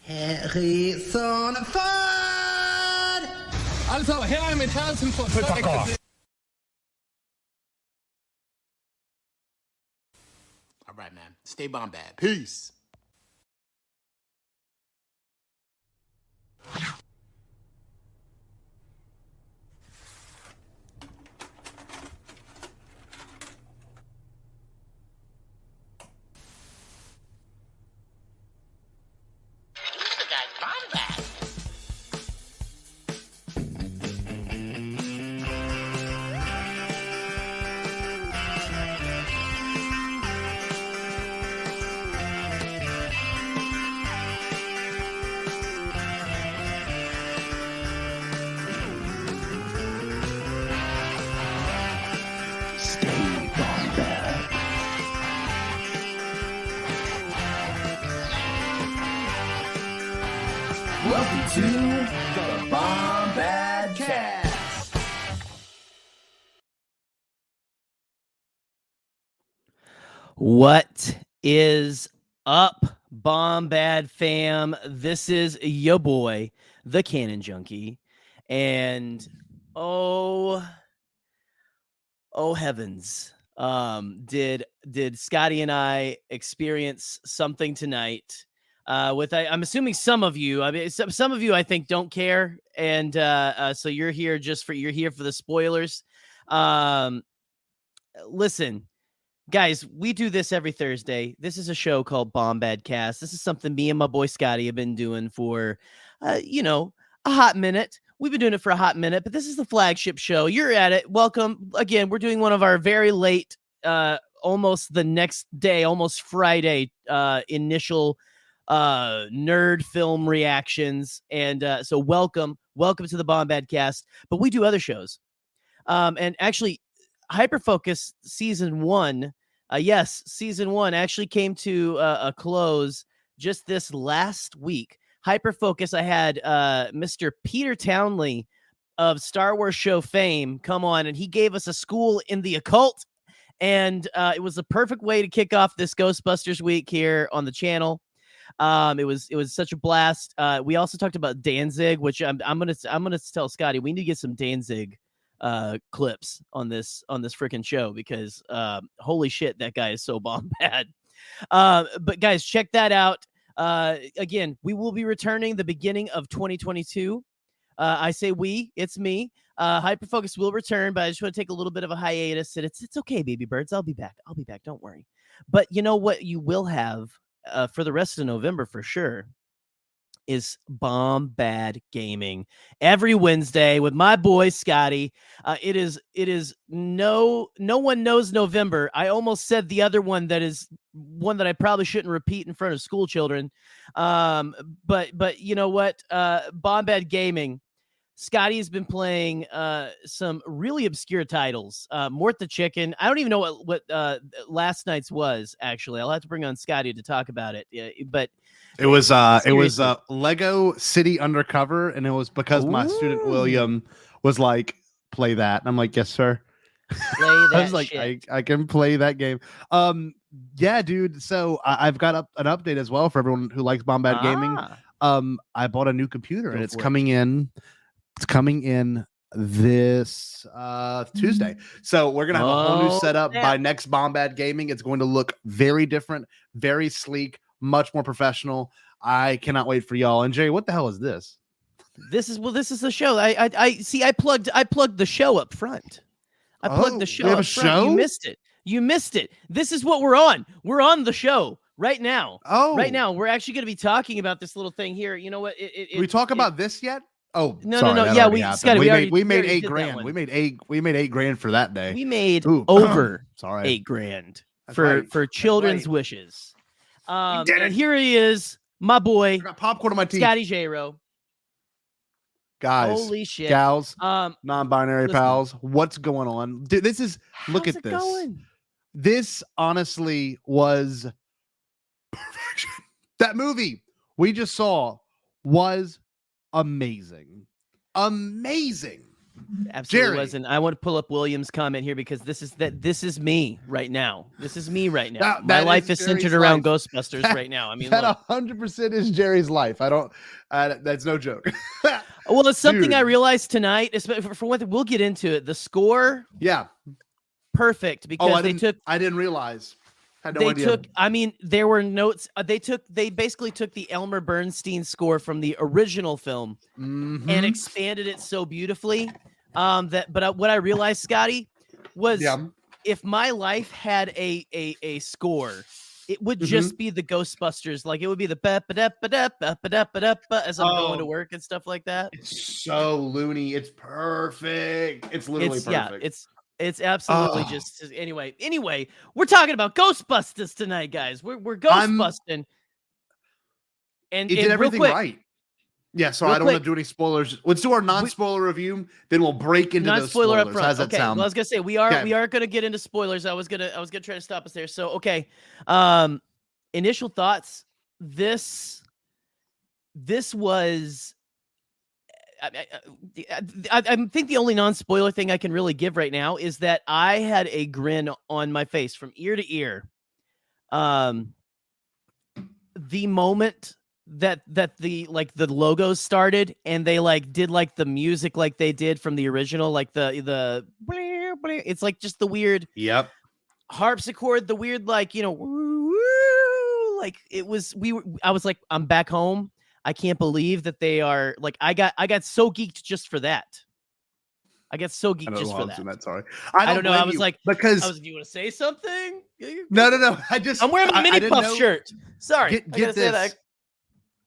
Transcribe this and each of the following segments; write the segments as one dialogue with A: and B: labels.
A: Harrison Ford!
B: Also, her mit Harrison Ford.
C: Fuck off.
D: All right, man. Stay Bombad. Peace.
C: Welcome to the Bombadcast.
E: What is up, Bombad fam? This is your boy, the Cannon Junkie, and oh heavens, did Scotty and I experience something tonight? I'm assuming some of you. I mean, some of you I think don't care, and so you're here for the spoilers. Listen. Guys, we do this every Thursday. This is a show called Bombadcast. This is something me and my boy Scotty have been doing for, a hot minute. We've been doing it for a hot minute, but this is the flagship show. You're at it. Welcome. Again, we're doing one of our very late, almost the next day, almost Friday, initial nerd film reactions. And so welcome to the Bombadcast. But we do other shows. And actually, Hyperfocus season 1, season 1 actually came to a close just this last week. Hyperfocus, I had Mr. Peter Townley of Star Wars show fame come on, and he gave us a school in the occult, and it was the perfect way to kick off this Ghostbusters week here on the channel. It was such a blast. We also talked about Danzig, which I'm gonna tell Scotty we need to get some Danzig clips on this freaking show, because holy shit, that guy is so bomb bad. But guys, check that out. Again, we will be returning the beginning of 2022. I say we, it's me. Hyperfocus will return, but I just want to take a little bit of a hiatus, and it's okay, baby birds. I'll be back. Don't worry. But you know what you will have for the rest of November for sure is Bombad Gaming every Wednesday with my boy Scotty. It is no one knows November. I almost said the other one that is one that I probably shouldn't repeat in front of school children. But you know what? Bombad Gaming. Scotty has been playing some really obscure titles. Mort the Chicken. I don't even know what last night's was, actually. I'll have to bring on Scotty to talk about it. But
F: it was Lego City Undercover, and it was because my student William was like, play that. And I'm like, yes, sir.
E: Play that
F: I was like,
E: shit.
F: I can play that game. Yeah, dude. So I've got an update as well for everyone who likes Bombad Gaming. I bought a new computer, and it's coming in. It's coming in this Tuesday. So we're going to have a whole new setup by next Bombad Gaming. It's going to look very different, very sleek, much more professional. I cannot wait for y'all. And Jerry, what the hell is this?
E: This is the show. I plugged the show up front. I plugged the show
F: we have
E: up
F: a
E: front.
F: show?
E: You missed it. This is what we're on. We're on the show right now.
F: Oh,
E: right now. We're actually going to be talking about this little thing here. You know what?
F: Did we talk about this yet? Oh,
E: no.
F: sorry,
E: Yeah,
F: we made
E: $8
F: grand. We made $8 for that day.
E: We made over
F: sorry.
E: $8,000
F: That's
E: for
F: right.
E: children's wishes. And here he is, my boy,
F: I got popcorn on my teeth.
E: Scotty J-Ro.
F: Guys,
E: holy shit,
F: gals, non-binary
E: listen.
F: pals, what's going on? Dude, this is look
E: How's
F: at
E: it
F: this.
E: going?
F: This honestly was perfection. That movie we just saw was amazing.
E: Absolutely
F: Jerry.
E: wasn't. I want to pull up William's comment here because this is me right now. This is me right now. My life is centered around Ghostbusters right now. I mean,
F: that 100% is Jerry's life. I don't. That's no joke.
E: Well, it's something I realized tonight. For one thing, we'll get into it. The score, perfect because
F: I didn't realize. Had no idea.
E: I mean, there were notes. They basically took the Elmer Bernstein score from the original film and expanded it so beautifully. But what I realized, Scotty, was if my life had a score, it would just be the Ghostbusters. Like it would be the as I'm going to work and stuff like that.
F: It's so loony. It's perfect. It's literally perfect.
E: Yeah, it's absolutely just anyway, we're talking about Ghostbusters tonight, guys. We're Ghostbusting. And
F: it did everything right. Yeah, so I don't want to do any spoilers. Let's do our non-spoiler review, then we'll break into those spoilers.
E: Up front.
F: How's that sound?
E: Well, I was gonna say we are gonna get into spoilers. I was gonna try to stop us there. So okay. Initial thoughts. This was I think the only non-spoiler thing I can really give right now is that I had a grin on my face from ear to ear. The moment that the logos started and they did the music like they did from the original, like the it's like just the weird harpsichord, the weird I was like, I'm back home. I can't believe that they are I got so geeked just for that. I got so geeked just for that.
F: Sorry.
E: I don't know. I was
F: do you
E: want to say something?
F: No.
E: I'm wearing my mini puff shirt. Sorry.
F: Get this.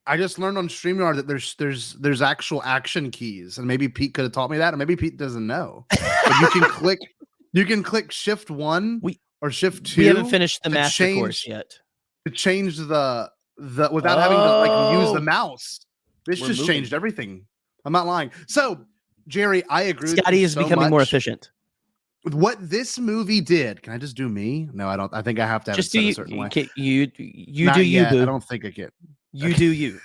F: I just learned on StreamYard that there's actual action keys, and maybe Pete could have taught me that, or maybe Pete doesn't know. But you can click Shift 1 or Shift 2.
E: We haven't finished the master course yet.
F: To change the without having to use the mouse. This just changed everything. I'm not lying. So, Jerry, I agree.
E: Scotty is becoming more efficient.
F: With what this movie did, can I just do me? No, I don't. I think I have to have
E: just
F: it set a certain way.
E: You
F: Not
E: do
F: yet.
E: you, boo.
F: I don't think I can.
E: You do you.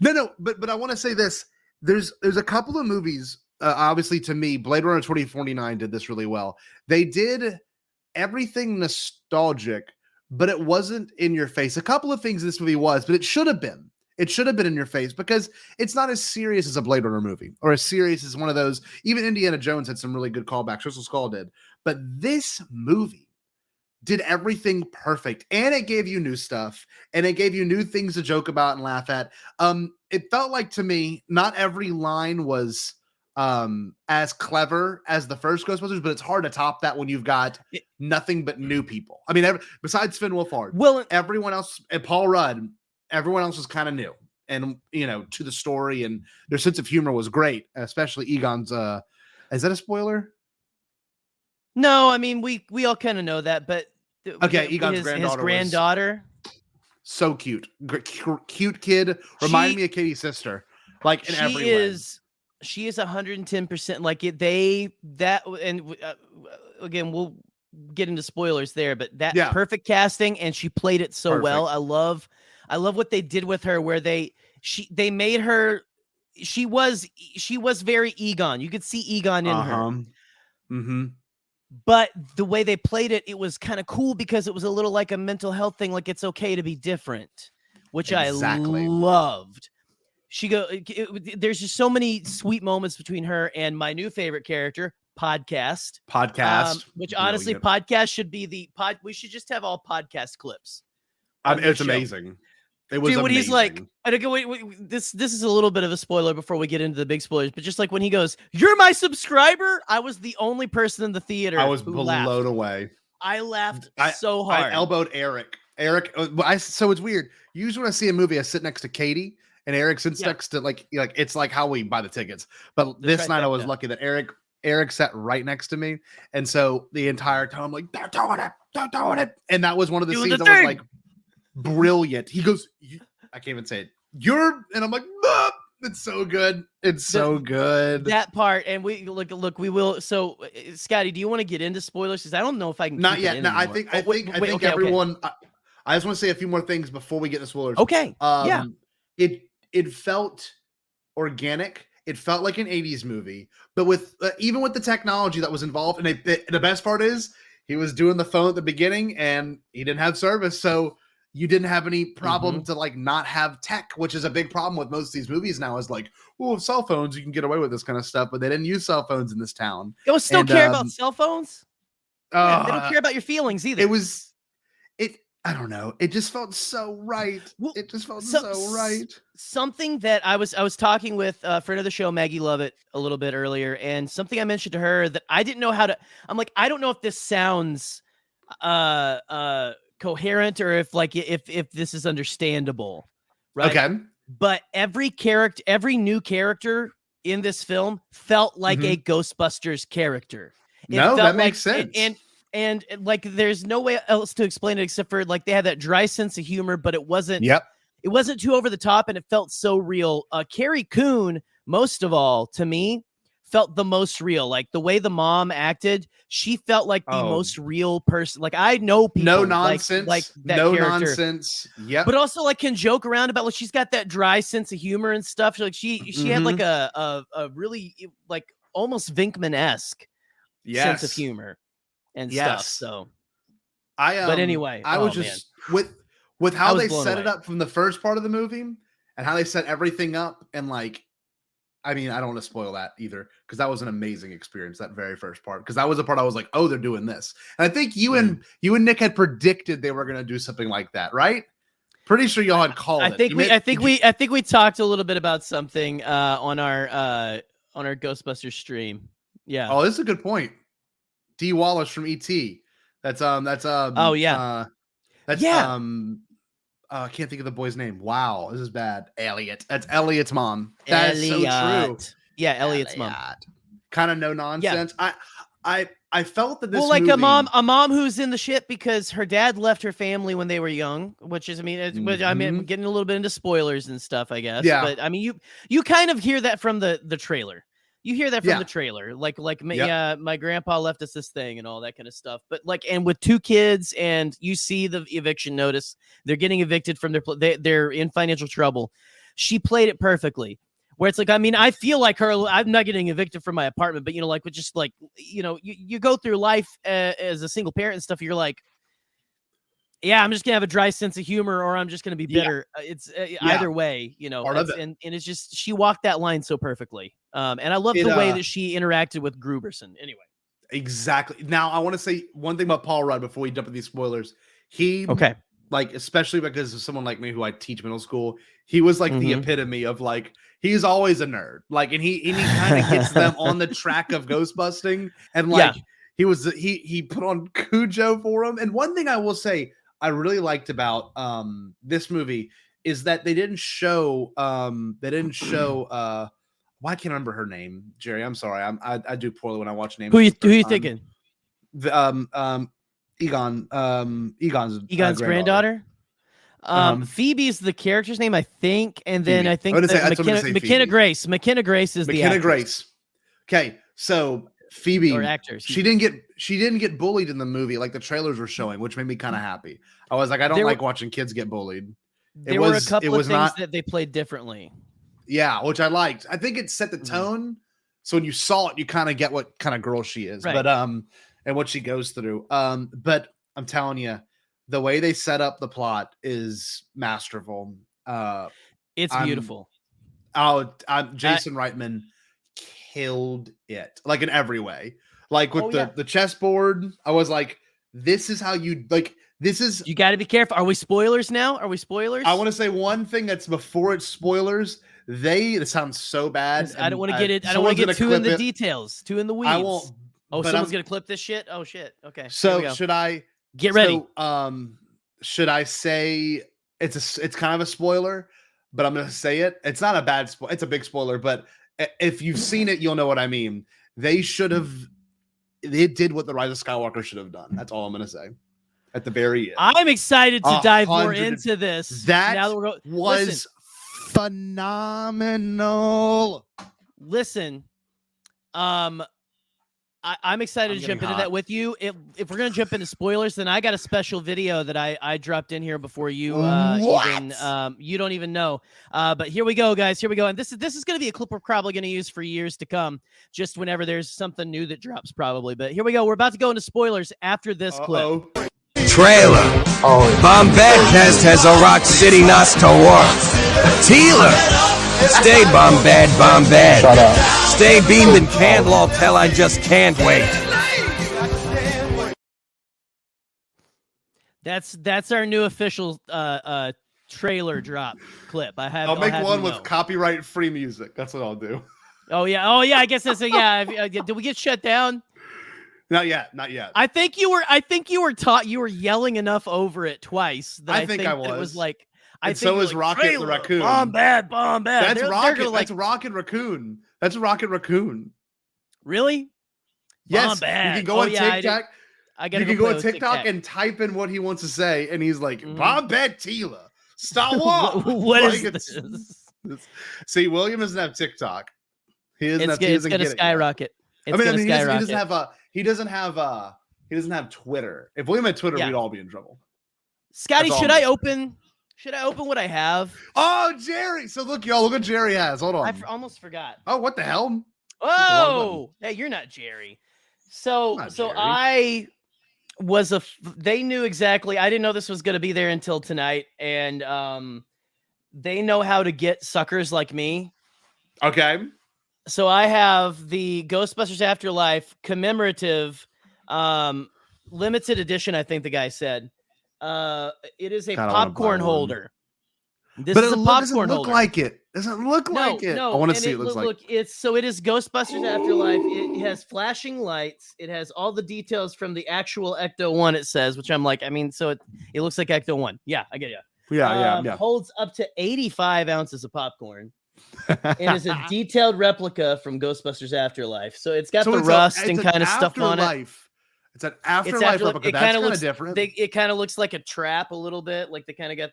F: No, but I want to say this. There's a couple of movies. Obviously, to me, Blade Runner 2049 did this really well. They did everything nostalgic, but it wasn't in your face. A couple of things this movie was, but it should have been. It should have been in your face because it's not as serious as a Blade Runner movie or as serious as one of those. Even Indiana Jones had some really good callbacks. Crystal Skull did. But this movie did everything perfect. And it gave you new stuff. And it gave you new things to joke about and laugh at. It felt like, to me, not every line was as clever as the first Ghostbusters, but it's hard to top that when you've got nothing but new people. I mean, besides Finn Wolfhard, everyone else, and Paul Rudd, everyone else was kind of new, and to the story, and their sense of humor was great, especially Egon's. Is that a spoiler?
E: No, I mean we all kind of know that, but
F: okay, Egon's
E: granddaughter,
F: so cute, cute kid, reminded me of Katie's sister, like in every way.
E: She is 110% like it. Again, we'll get into spoilers there, but perfect casting, and she played it so well. I love what they did with her, where they made her. She was very Egon. You could see Egon in her.
F: Mm-hmm.
E: But the way they played it, it was kind of cool because it was a little like a mental health thing. Like, it's okay to be different, which I loved. There's just so many sweet moments between her and my new favorite character, Podcast. Which honestly, Podcast should be the pod. We should just have all podcast clips.
F: It's amazing. It was
E: when
F: amazing.
E: He's like, I don't go. Wait, this is a little bit of a spoiler before we get into the big spoilers. But just like when he goes, "You're my subscriber," I was the only person in the theater.
F: I was blown away.
E: I laughed so hard.
F: I elbowed Eric. So it's weird. Usually when I see a movie, I sit next to Katie. And Eric sits next to like it's like how we buy the tickets. But this night I was lucky that Eric sat right next to me. And so the entire time I'm like, they're doing it. And that was one of the scenes that was like brilliant. He goes, I can't even say it. And I'm like, it's so good. It's so good.
E: That part. And we look, we will. So Scotty, do you want to get into spoilers? Because I don't know if I can.
F: Not yet. No, I think everyone. I just want to say a few more things before we get to spoilers.
E: Okay.
F: It felt organic. It felt like an 80s movie, but with even with the technology that was involved. And the best part is he was doing the phone at the beginning and he didn't have service. So you didn't have any problem to like not have tech, which is a big problem with most of these movies now is like, well, cell phones, you can get away with this kind of stuff, but they didn't use cell phones in this town.
E: They don't still care about cell phones. Yeah, they don't care about your feelings either.
F: I don't know. It just felt so right.
E: Well,
F: it just felt so right.
E: Something that I was talking with a friend of the show, Maggie Lovett, a little bit earlier, and something I mentioned to her that I didn't know how to. I'm like, I don't know if this sounds coherent or if this is understandable, right?
F: Okay.
E: But every new character in this film felt like a Ghostbusters character.
F: That makes sense.
E: And like, there's no way else to explain it except for like they had that dry sense of humor, but it wasn't too over the top, and it felt so real. Carrie Coon, most of all, to me, felt the most real. Like the way the mom acted, she felt like the most real person. Like I know people,
F: no nonsense,
E: like that
F: no
E: character.
F: nonsense. Yeah,
E: but also like can joke around about like she's got that dry sense of humor and stuff. Like she had like a really like almost Venkman-esque sense of humor and stuff. So but anyway,
F: I was just with how they set it up from the first part of the movie and how they set everything up, and like, I mean, I don't want to spoil that either, because that was an amazing experience, that very first part, because that was the part I was like, oh, they're doing this. And I think you and Nick had predicted they were going to do something like that, right? Pretty sure y'all had called
E: I think we talked a little bit about something on our Ghostbusters stream. Yeah.
F: Oh, this is a good point. D. Wallace from E.T. That's
E: oh yeah.
F: I can't think of the boy's name. Wow, this is bad. Elliot. That's Elliot's mom. That's so true.
E: Yeah, Elliot's mom.
F: Kind of no nonsense.
E: Yeah.
F: I felt that this
E: like
F: movie...
E: a mom who's in the shit because her dad left her family when they were young, which is, I mean, I'm getting a little bit into spoilers and stuff, I guess.
F: Yeah.
E: But I mean, you kind of hear that from the trailer. You hear that from the trailer, like my grandpa left us this thing and all that kind of stuff. But like, and with two kids, and you see the eviction notice, they're getting evicted from they're in financial trouble. She played it perfectly. Where it's like, I mean, I feel like her. I'm not getting evicted from my apartment, but like with just like, you go through life as a single parent and stuff. You're like, yeah, I'm just gonna have a dry sense of humor, or I'm just gonna be bitter. It's either way, and it's just, she walked that line so perfectly. And I love the way that she interacted with Gruberson. Anyway,
F: exactly. Now I want to say one thing about Paul Rudd before we jump into these spoilers. Like, especially because of someone like me who I teach middle school, he was like the epitome of like, he's always a nerd. Like, and he kind of gets them on the track of ghostbusting, and like he put on Cujo for him. And one thing I will say I really liked about this movie is that they didn't show why can't I remember her name, Jerry? I'm sorry. I do poorly when I watch names.
E: Who you thinking?
F: Egon's
E: granddaughter. Phoebe's the character's name, I think, and then
F: Phoebe.
E: I think McKenna Grace. McKenna Grace is the actress.
F: Grace. Okay, so Phoebe,
E: or actors.
F: She didn't get bullied in the movie like the trailers were showing, which made me kind of happy. I was like, I don't like watching kids get bullied.
E: There were a couple of things that they played differently.
F: Yeah, which I liked. I think it set the tone. So when you saw it, you kind of get what kind of girl she is. Right. But and what she goes through. But I'm telling you, the way they set up the plot is masterful.
E: It's beautiful.
F: Jason Reitman killed it, like in every way. Like with the chessboard, I was like, this is how you like. This is,
E: you got to be careful. Are we spoilers now? Are we spoilers?
F: I want to say one thing that's before it's spoilers. It sounds so bad.
E: I don't want to get it. I don't want to get too in the details, too in the weeds.
F: I won't.
E: Oh, someone's going to clip this shit? Oh, shit. Okay.
F: So should I
E: get ready?
F: Should I say it's kind of a spoiler, but I'm going to say it. It's not a bad spoiler. It's a big spoiler, but if you've seen it, you'll know what I mean. They did what the Rise of Skywalker should have done. That's all I'm going to say. At the very end.
E: I'm excited to dive more into this.
F: That was phenomenal.
E: Listen, I'm excited to jump into that with you. If we're gonna jump into spoilers, then I got a special video that I dropped in here before you even you don't even know. But here we go, guys. Here we go. And this is gonna be a clip we're probably gonna use for years to come, just whenever there's something new that drops, probably. But here we go. We're about to go into spoilers after this clip.
G: Trailer. Bombadcast has a Rock City not to war. Tealer. Stay bombad, bombad. Shut up. Stay beamed and candle till I just can't wait.
E: That's our new official trailer drop clip.
F: I'll make one with copyright free music. That's what I'll do.
E: Oh yeah. I guess that's did we get shut down?
F: Not yet.
E: I think you were yelling enough over it twice that I think I was. It was like.
F: And so is Rocket the Raccoon.
E: Bombad.
F: That's Rocket. That's Rocket Raccoon. That's Rocket Raccoon.
E: Really?
F: Yes.
E: Bombad.
F: You can go on TikTok.
E: You
F: can go on TikTok and type in what he wants to say, and he's like, Bombad Tila. Star Wars.
E: What is this?
F: See, William doesn't have TikTok. It's
E: gonna skyrocket.
F: He doesn't have Twitter. If William had Twitter, we'd all be in trouble.
E: Scotty, should I open what I have?
F: Oh, Jerry. So look, y'all, look what Jerry has. Hold on.
E: I almost forgot.
F: Oh, what the hell?
E: Oh, hey, you're not Jerry. Jerry. They knew exactly. I didn't know this was going to be there until tonight. And they know how to get suckers like me.
F: Okay.
E: So I have the Ghostbusters Afterlife commemorative limited edition, I think the guy said. It is a popcorn holder. This is a popcorn holder.
F: Doesn't look like it. Doesn't look like it.
E: No,
F: I want to see it looks like.
E: Look, it is Ghostbusters Afterlife. It has flashing lights. It has all the details from the actual Ecto 1, it says, which I'm like, so it looks like Ecto 1. Yeah, I get you.
F: Yeah.
E: Holds up to 85 ounces of popcorn. It is a detailed replica from Ghostbusters Afterlife. So it's got the rust and kind of stuff on it.
F: It's an Afterlife replica. That's kind of different.
E: It kind of looks like a trap a little bit. Like they kind of got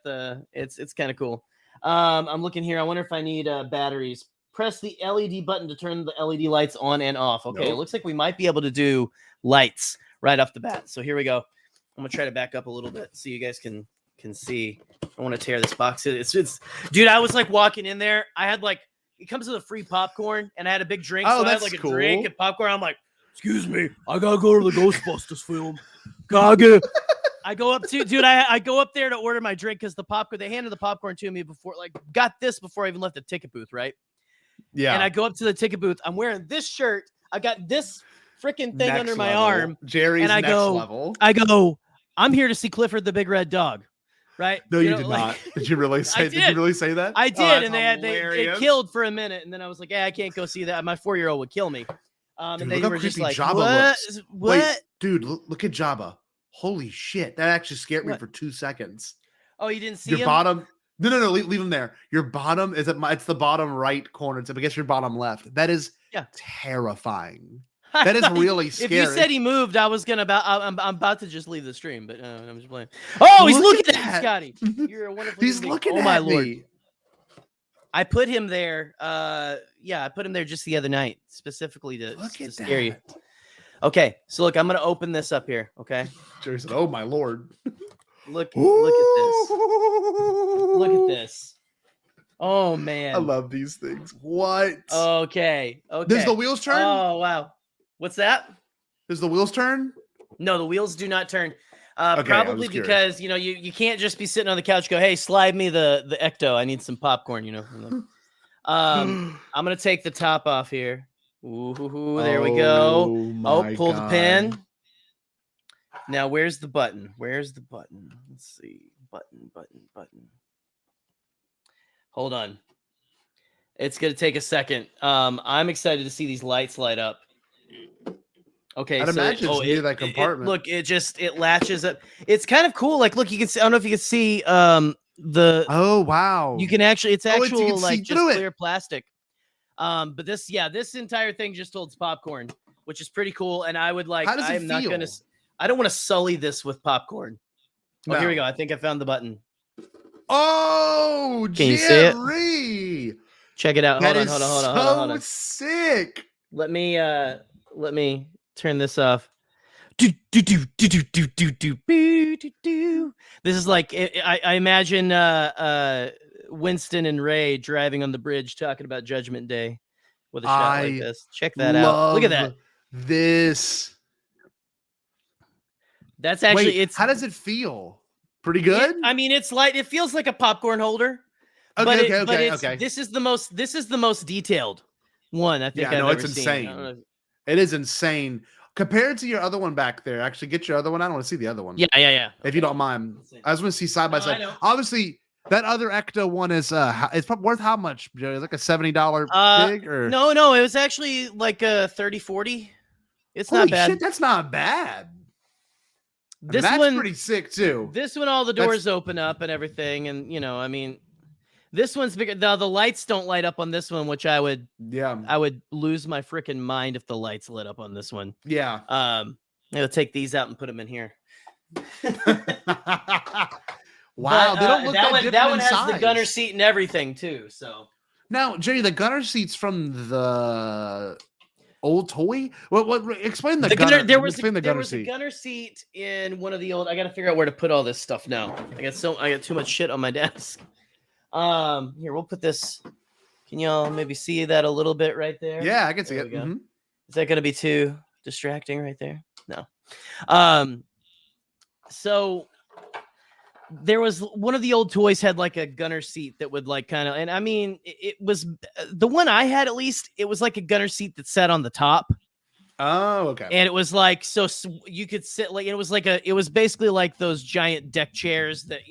E: it's kind of cool. I'm looking here. I wonder if I need batteries. Press the LED button to turn the LED lights on and off. Okay, It looks like we might be able to do lights right off the bat. So here we go. I'm gonna try to back up a little bit so you guys can see. I want to tear this box. It's dude. I was like walking in there. I had it comes with a free popcorn, and I had a big drink.
F: Oh,
E: so
F: that's
E: I had
F: cool.
E: A drink and popcorn. I'm like, excuse me, I gotta go to the Ghostbusters film. I go up to, dude, I go up there to order my drink because the popcorn, they handed the popcorn to me before, got this before I even left the ticket booth, right?
F: Yeah.
E: And I go up to the ticket booth. I'm wearing this shirt. I got this freaking thing under my arm.
F: Jerry's next level.
E: I go, I'm here to see Clifford the Big Red Dog. Right?
F: No, you did not. Did you really say? Did you really say that?
E: I did, and they killed for a minute, and then I was like, "Yeah, I can't go see that. My 4-year-old would kill me." And they were just like, "What?
F: Wait, dude, look at Jabba. Holy shit, that actually scared me for 2 seconds."
E: Oh, you didn't see
F: your
E: him?
F: Bottom? No, leave him there. Your bottom is it's the bottom right corner. It's I guess your bottom left. That is terrifying. That is really scary.
E: If you said he moved, I was gonna I'm about to just leave the stream, but I'm just playing. Oh, he's looking at me, Scotty. You're a wonderful.
F: He's looking at
E: my
F: me.
E: Lord. I put him there. I put him there just the other night, specifically to scare you. Okay, so look, I'm gonna open this up here. Okay.
F: Jerry said, "Oh my Lord."
E: Look at this. Look at this. Oh man.
F: I love these things. What?
E: Okay.
F: Does the wheels turn?
E: Oh wow. What's that?
F: Does the wheels turn?
E: No, the wheels do not turn. Probably because you can't just be sitting on the couch. Go, hey, slide me the Ecto. I need some popcorn. I'm gonna take the top off here. Ooh, there we go. Pull the pin. Now, where's the button? Let's see. Button. Hold on. It's gonna take a second. I'm excited to see these lights light up. Okay,
F: I'd imagine it's near that compartment.
E: It latches up. It's kind of cool. Like, look, you can see. I don't know if you can see the.
F: Oh wow!
E: You can actually. It's actual just clear plastic. But this entire thing just holds popcorn, which is pretty cool. And I would like.
F: How does it feel?
E: I don't want to sully this with popcorn.
F: No.
E: Oh, here we go. I think I found the button.
F: Oh,
E: can you see it? Check it out. Hold on.
F: Sick.
E: Let me turn this off. Do, do, do, do, do, do, do, do, boo, do, do. This is like I imagine Winston and Ray driving on the bridge talking about Judgment Day with a shot like this. Check that out. Look at that.
F: This.
E: That's actually
F: how does it feel? Pretty good?
E: It's light. It feels like a popcorn holder.
F: Okay.
E: This is the most detailed one I think I've ever
F: it's insane.
E: seen.
F: It is insane. Compared to your other one back there, actually get your other one. I don't want to see the other one.
E: Yeah.
F: If you don't mind, I just want to see side by side. Obviously, that other Ecto one is it's probably worth how much, Joe? It's like a $70 pig, or
E: no, it was actually like a 30-40. It's
F: holy
E: not bad.
F: Shit, that's not bad.
E: This
F: that's
E: one
F: pretty sick too.
E: This one, all the doors open up and everything, and this one's bigger. Now the lights don't light up on this one, which I would lose my freaking mind if the lights lit up on this one.
F: Yeah.
E: I'll take these out and put them in here.
F: Wow, they don't look that different. That one
E: has the gunner seat and everything too. So
F: now, Jerry, the gunner seat's from the old toy. What? Explain the gunner. There was
E: a gunner seat in one of the old. I got to figure out where to put all this stuff now. I got too much shit on my desk. Here, we'll put this. Can y'all maybe see that a little bit right there?
F: Yeah, I can see it. Mm-hmm.
E: Is that going to be too distracting right there? No. So there was one of the old toys had like a gunner seat that would like kind of, and it was the one I had, at least it was like a gunner seat that sat on the top.
F: Oh, okay.
E: And it was like, so you could sit like, it was basically like those giant deck chairs that,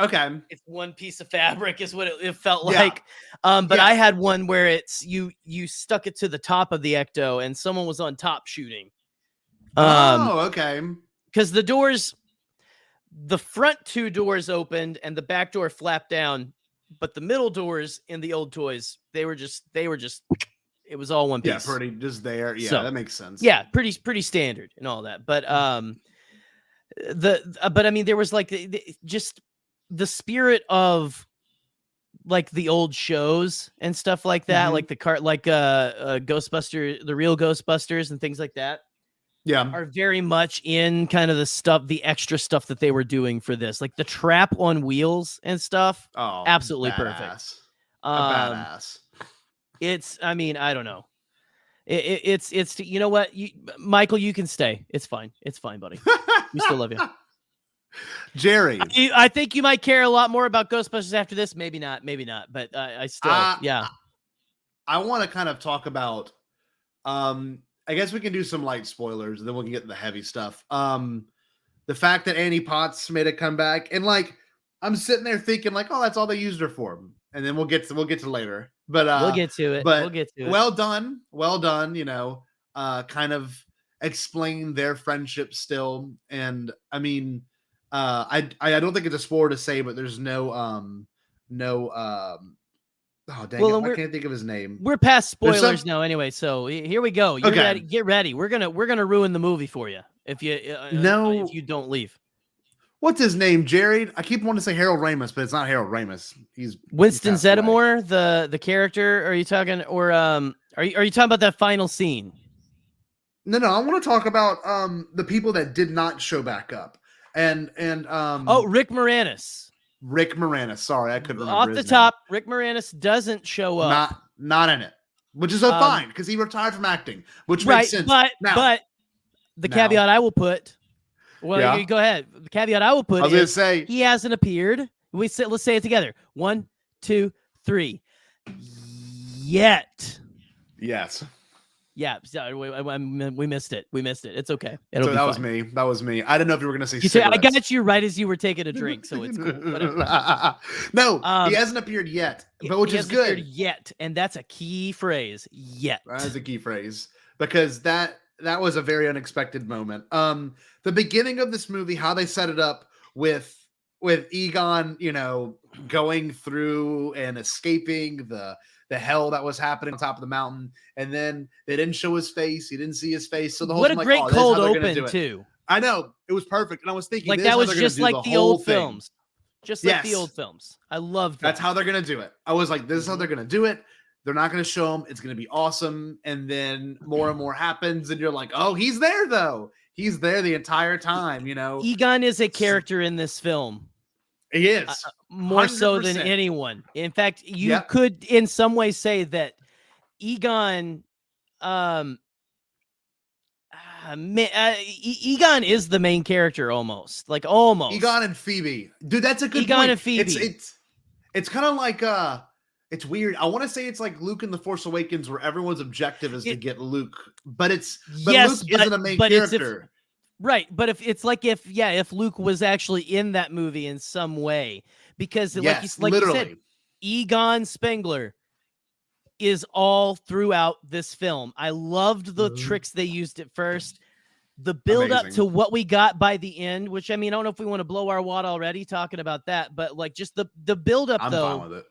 F: okay,
E: it's one piece of fabric is what it felt like. But I had one where it's you stuck it to the top of the Ecto and someone was on top shooting.
F: Okay.
E: Because the front two doors opened and the back door flapped down, but the middle doors in the old toys, they were just it was all one piece.
F: Yeah, pretty just there. Yeah, so, that makes sense.
E: Yeah, pretty standard and all that. But there was like just the spirit of like the old shows and stuff like that, like Ghostbusters, the real Ghostbusters and things like that.
F: Yeah,
E: are very much in kind of the extra stuff that they were doing for this, like the trap on wheels and stuff.
F: Oh,
E: absolutely
F: badass.
E: Perfect.
F: Badass.
E: It's, I don't know. It's you know what, Michael, you can stay. It's fine, buddy. We still love you.
F: Jerry,
E: I think you might care a lot more about Ghostbusters after this. Maybe not. But I still, yeah.
F: I want to kind of talk about, I guess we can do some light spoilers, and then we can get to the heavy stuff. The fact that Annie Potts made a comeback, and like I'm sitting there thinking, like, oh, that's all they used her for, and then we'll get to later. But
E: we'll get to it.
F: Well done. Kind of explain their friendship still, and I don't think it's a spoiler to say, but there's oh, dang it. I can't think of his name.
E: We're past spoilers now anyway, so here we go. You're ready. Get ready. We're gonna ruin the movie for you if you don't leave.
F: What's his name, Jerry? I keep wanting to say Harold Ramis, but it's not Harold Ramis. He's
E: Winston Zeddemore, the character. Are you talking, or are you talking about that final scene?
F: No, I want to talk about the people that did not show back up. And
E: Rick Moranis.
F: Rick Moranis. Sorry, I couldn't remember
E: off the top. Rick Moranis doesn't show up.
F: Not in it, which is fine because he retired from acting, which makes sense.
E: But the caveat I will put. Well, you go ahead. The caveat I will put. I was going to say he hasn't appeared. Let's say it together. 1, 2, 3. Yet.
F: Yes.
E: Yeah, sorry, we missed it. It's okay.
F: That was me. I didn't know if you were going to say
E: I got you right as you were taking a drink, so it's cool.
F: No, he hasn't appeared yet, which is good.
E: Yet, and that's a key phrase. Yet.
F: That is a key phrase because that was a very unexpected moment. The beginning of this movie, how they set it up with Egon, going through and escaping the hell that was happening on top of the mountain, and then they didn't show his face. You didn't see his face. So the whole
E: what a great cold open too.
F: I know it was perfect, and I was thinking
E: like that was just like the old films, just like the old films. I loved that.
F: That's how they're gonna do it. I was like, this is how they're gonna do it. they're not going to show him. It's going to be awesome. And then more and more happens. And you're like, oh, he's there, though. He's there the entire time, you know.
E: Egon is a character in this film.
F: He is.
E: More
F: 100%.
E: so than anyone. In fact, you could in some way say that Egon Egon is the main character almost. Like almost.
F: Egon and Phoebe. Dude, that's a good
E: Egon
F: point.
E: And Phoebe.
F: It's kind of like it's weird. I want to say it's like Luke in The Force Awakens where everyone's objective is to get Luke. But Luke isn't a main character.
E: Right, but if Luke was actually in that movie in some way, because like you said, Egon Spengler is all throughout this film. I loved the tricks they used at first, the build up to what we got by the end. Which I mean, I don't know if we want to blow our wad already talking about that, but like just the build up though.
F: I'm fine with it.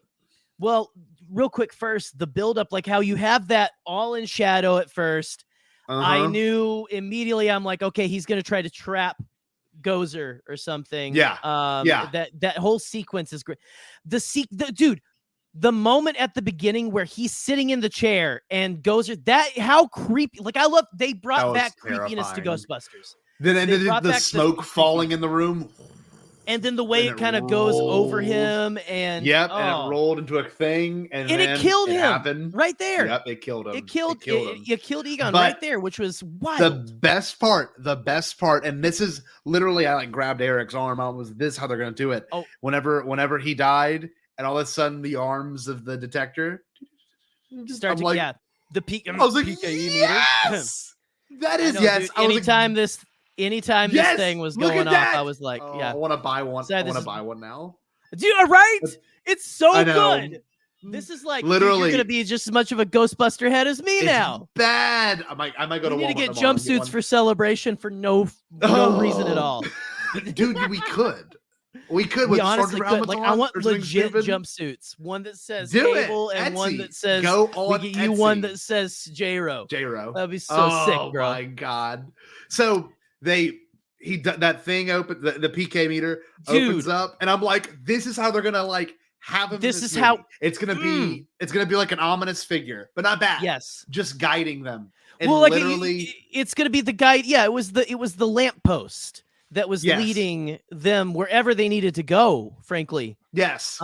E: Well, real quick first, the build up, like how you have that all in shadow at first. I knew immediately. I'm like, okay, he's gonna try to trap Gozer or something. That whole sequence is great. Dude, the moment at the beginning where he's sitting in the chair and Gozer, how creepy. Like I love they brought back creepiness to Ghostbusters.
F: Then the smoke falling in the room.
E: And then the way it kind of goes over him and
F: and it rolled into a thing and then
E: it killed him
F: happened.
E: Right there.
F: Yep, it killed him.
E: It killed Egon right there, which was wild.
F: The best part, and this is literally I like grabbed Eric's arm. Was this how they're gonna do it?
E: Oh,
F: whenever he died, and all of a sudden the arms of the detector
E: start to the peak.
F: I was like, yes, that is yes.
E: Dude, Anytime this thing was going off, I was like,
F: I want to buy one. I want to buy one now.
E: Dude, right? It's so good. This is like literally you're going to be just as much of a Ghostbuster head as me now.
F: Bad. I might go to Walmart.
E: We need to get jumpsuits for celebration for no reason at all.
F: Dude, we could. We
E: honestly could. Like, I want legit jumpsuits. One that says Cable and
F: Etsy.
E: one that says
F: we
E: get you one that says J-Ro.
F: That'd
E: be so sick, bro.
F: Oh my god. So that thing open the PK meter opens up, and I'm like, this is how they're gonna like have him.
E: This is
F: movie.
E: how
F: it's gonna be. It's gonna be like an ominous figure, but not bad.
E: Yes,
F: just guiding them. And
E: well, like
F: literally,
E: it's gonna be the guide. Yeah, it was the lamppost that was leading them wherever they needed to go. Frankly,
F: yes.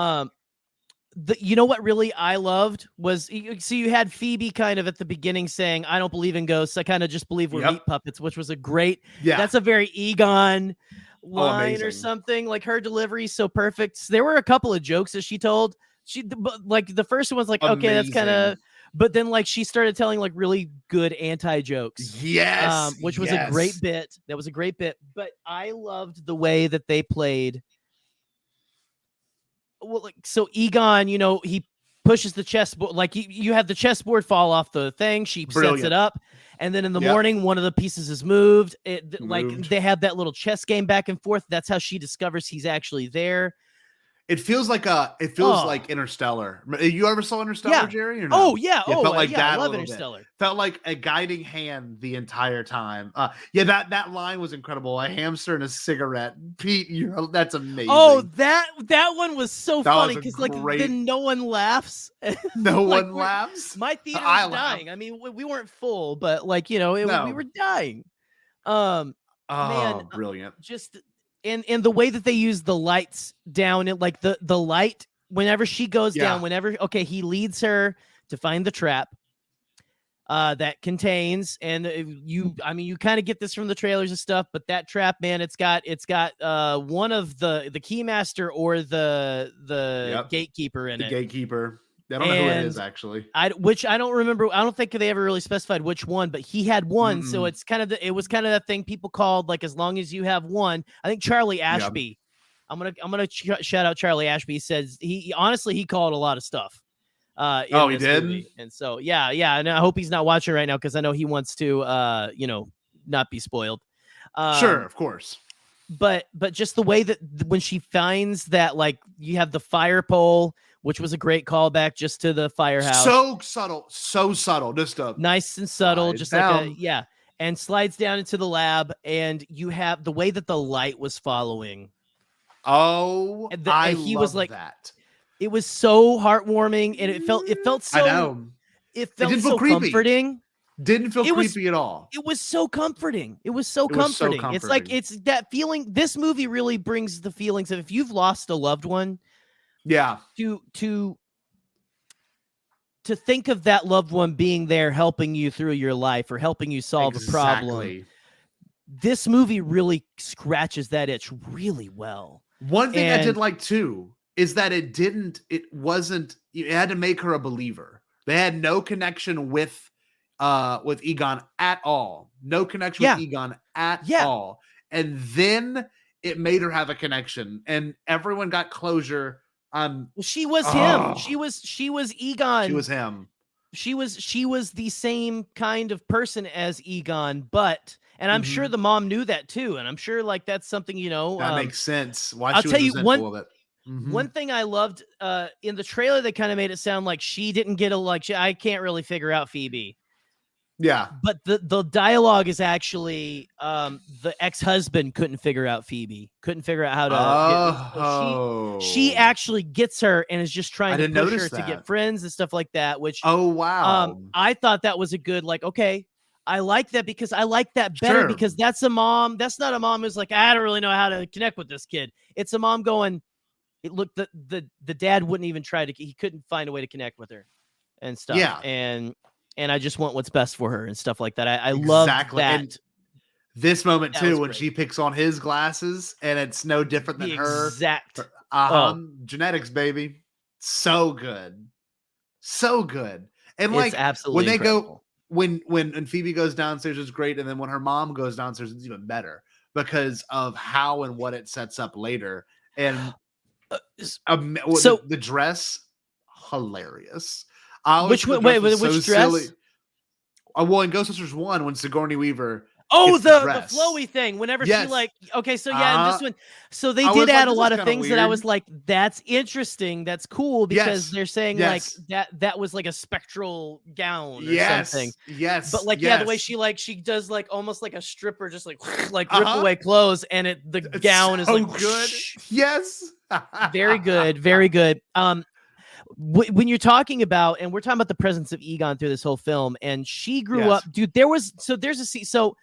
E: You know what really I loved was you had Phoebe kind of at the beginning saying, I don't believe in ghosts. I kind of just believe we're meat puppets, which was a great, that's a very Egon line or something. Like her delivery so perfect. There were a couple of jokes that she told. Like the first one was like, okay, that's kind of, but then like she started telling like really good anti-jokes.
F: Yes.
E: Which was a great bit. That was a great bit. But I loved the way that they played. Well, like, so Egon, you know, he pushes the chessboard, like you have the chessboard fall off the thing. She sets it up, and then in the morning, one of the pieces is moved. Like they have that little chess game back and forth. That's how she discovers he's actually there.
F: It feels like like Interstellar. You ever saw Interstellar, Jerry? Or no?
E: Oh yeah.
F: It felt like that.
E: I love Interstellar.
F: Felt like a guiding hand the entire time. That line was incredible. A hamster and a cigarette. Pete, that's amazing.
E: Oh, that one was so funny because like then no one laughs.
F: No one laughs.
E: My theater was dying. I mean, we weren't full, but like we were dying. Man,
F: brilliant.
E: Just. And the way that they use the lights down, like the light, whenever she goes down, he leads her to find the trap that contains, and you kind of get this from the trailers and stuff, but that trap, man, it's got one of the keymaster or the gatekeeper in it.
F: The gatekeeper. I don't know who it is actually.
E: Which I don't remember. I don't think they ever really specified which one, but he had one. So it's it was kind of that thing people called like, as long as you have one. I think Charlie Ashby. Yep. I'm gonna shout out Charlie Ashby. He says he called a lot of stuff.
F: He did.
E: Movie. And so yeah. And I hope he's not watching right now because I know he wants to not be spoiled.
F: Sure, of course.
E: But just the way that when she finds that, like, you have the fire pole, which was a great callback just to the firehouse.
F: So subtle, just
E: nice and subtle, just down. Like and slides down into the lab, and you have the way that the light was following.
F: Oh, I love that.
E: It was so heartwarming, and it felt so.
F: I know.
E: It
F: It
E: felt
F: didn't feel
E: so
F: creepy.
E: comforting.
F: Didn't feel
E: It was-
F: creepy at all.
E: It was so comforting. It was so
F: It was so
E: comforting. It's like
F: comforting.
E: it's that feeling. This movie really brings the feelings of if you've lost a loved one,
F: Yeah.
E: to think of that loved one being there helping you through your life or helping you solve a problem. This movie really scratches that itch really well.
F: One thing I did like too is that it had to make her a believer. They had no connection with Egon at all. No connection with Egon at all. And then it made her have a connection, and everyone got closure.
E: Well, she was him. She was Egon.
F: She was him.
E: She was the same kind of person as Egon, and I'm sure the mom knew that too. And I'm sure like that's something,
F: that makes sense. Why
E: I'll
F: she
E: tell
F: was
E: you
F: resentful of it.
E: One thing I loved in the trailer, they kind of made it sound like she didn't get I can't really figure out Phoebe.
F: Yeah.
E: But the dialogue is actually the ex-husband couldn't figure out Phoebe, couldn't figure out how to she actually gets her and is just trying to push her to get friends and stuff like that, which I thought that was a good okay, I like that because I like that better because that's not a mom who's like, I don't really know how to connect with this kid. It's a mom going, the dad wouldn't even try to, he couldn't find a way to connect with her and stuff. Yeah. And I just want what's best for her and stuff like that. I love that. And
F: this moment too, when she picks on his glasses and it's no different than her.
E: Exact.
F: Genetics, baby. So good. So good. And
E: it's absolutely
F: when they
E: incredible.
F: when Phoebe goes downstairs, it's great. And then when her mom goes downstairs, it's even better because of how and what it sets up later. And the dress, hilarious.
E: Which dress?
F: Silly. Well, in Ghostbusters 1, when Sigourney Weaver.
E: The flowy thing. Whenever she in this one, so they did add a lot of things that I was like, that's interesting. That's cool because they're saying like that was like a spectral gown or something.
F: Yes.
E: But the way she does like almost like a stripper, just like rip away clothes, and the gown is like
F: good. Yes.
E: Very good. Very good. When you're talking about, and we're talking about the presence of Egon through this whole film, and she grew up, dude. There's a scene. So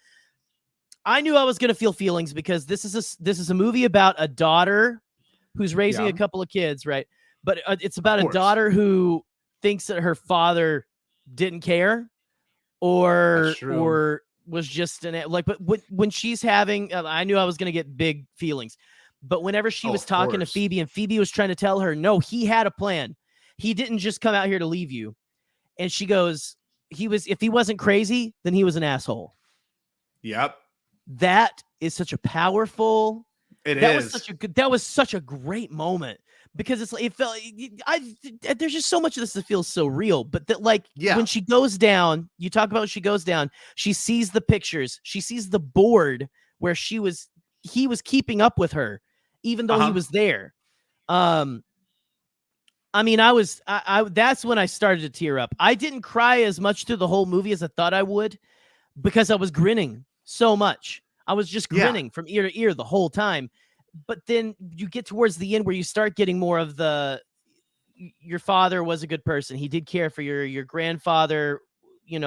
E: I knew I was going to feel feelings because this is a movie about a daughter who's raising a couple of kids, right? But it's about a daughter who thinks that her father didn't care or was just but when she's having, I knew I was going to get big feelings. But whenever she was talking to Phoebe and Phoebe was trying to tell her, no, he had a plan. He didn't just come out here to leave you. And she goes, if he wasn't crazy, then he was an asshole.
F: Yep.
E: That is such a powerful. That was such a great moment because there's just so much of this that feels so real. But when she goes down, you talk about when she goes down, she sees the pictures, she sees the board where he was keeping up with her, even though he was there. I mean, that's when I started to tear up. I didn't cry as much through the whole movie as I thought I would because I was grinning so much. I was just grinning from ear to ear the whole time. But then you get towards the end where you start getting more of your father was a good person. He did care for your grandfather. He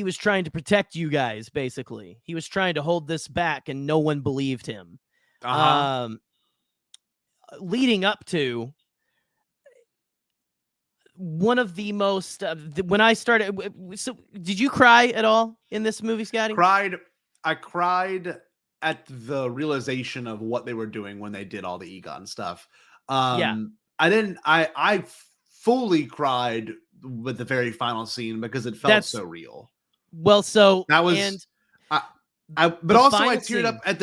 E: was trying to protect you guys, basically. He was trying to hold this back and no one believed him. Leading up to one of the most when I started. So did you cry at all in this movie, Scotty?
F: I cried at the realization of what they were doing when they did all the Egon stuff. I fully cried with the very final scene because it felt so real.
E: Well, so
F: that was but also I teared up at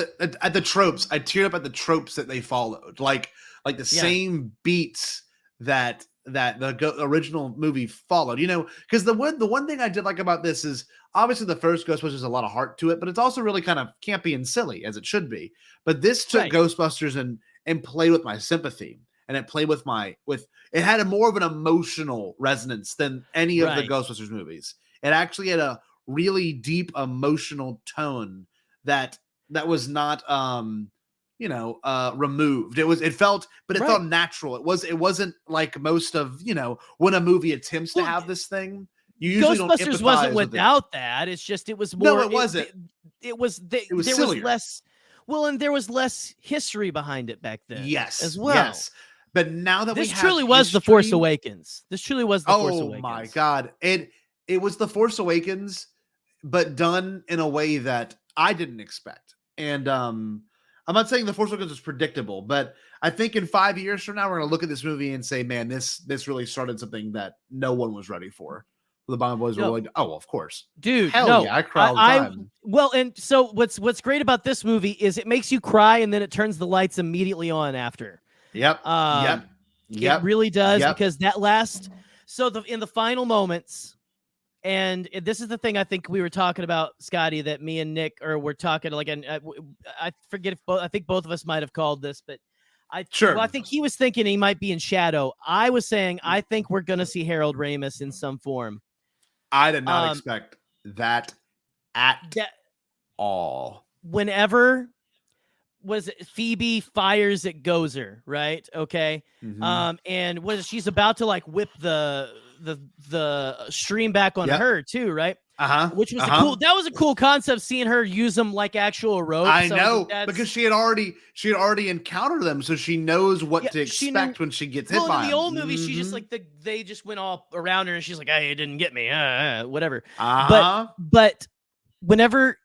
F: the tropes. I teared up at the tropes that they followed, like the same beats that the original movie followed. Because the one thing I did like about this is obviously the first Ghostbusters has a lot of heart to it, but it's also really kind of campy and silly as it should be. But this took Ghostbusters and played with my sympathy, and it played with it had a more of an emotional resonance than any of the Ghostbusters movies. It actually had a really deep emotional tone that was not removed. It felt natural. It wasn't like most of, when a movie attempts to have this thing, you usually
E: Ghostbusters wasn't without that. It's just, it was more,
F: no, it wasn't.
E: It was there
F: sillier.
E: was less, well, and there was less history behind it back then.
F: Yes.
E: As well.
F: Yes. But now that
E: this truly was The Force Awakens. This truly was The Force Awakens. Oh my
F: God. It was The Force Awakens, but done in a way that I didn't expect. And I'm not saying The Force Awakens was predictable, but I think in 5 years from now, we're going to look at this movie and say, man, this really started something that no one was ready for. The Bombad Boys were like, oh, of course.
E: Dude,
F: hell yeah, I cry all the time.
E: Well, and so what's great about this movie is it makes you cry and then it turns the lights immediately on after.
F: Yep.
E: It really does, because that last, in the final moments, and this is the thing I think we were talking about, Scotty, that me and Nick were talking, like, and I forget if I think both of us might have called this, but I think he was thinking he might be in shadow. I was saying I think we're gonna see Harold Ramis in some form.
F: I did not expect that at all.
E: Whenever was it Phoebe fires at Gozer, right? Okay.
F: Mm-hmm.
E: And she's about to like whip the stream back on her too, right? Which was that was a cool concept, seeing her use them like actual ropes.
F: I know, because she had already encountered them, so she knows what to expect when she gets hit by them.
E: In the old movie, she just like they just went all around her, and she's like, "Hey, it didn't get me," whatever. But whenever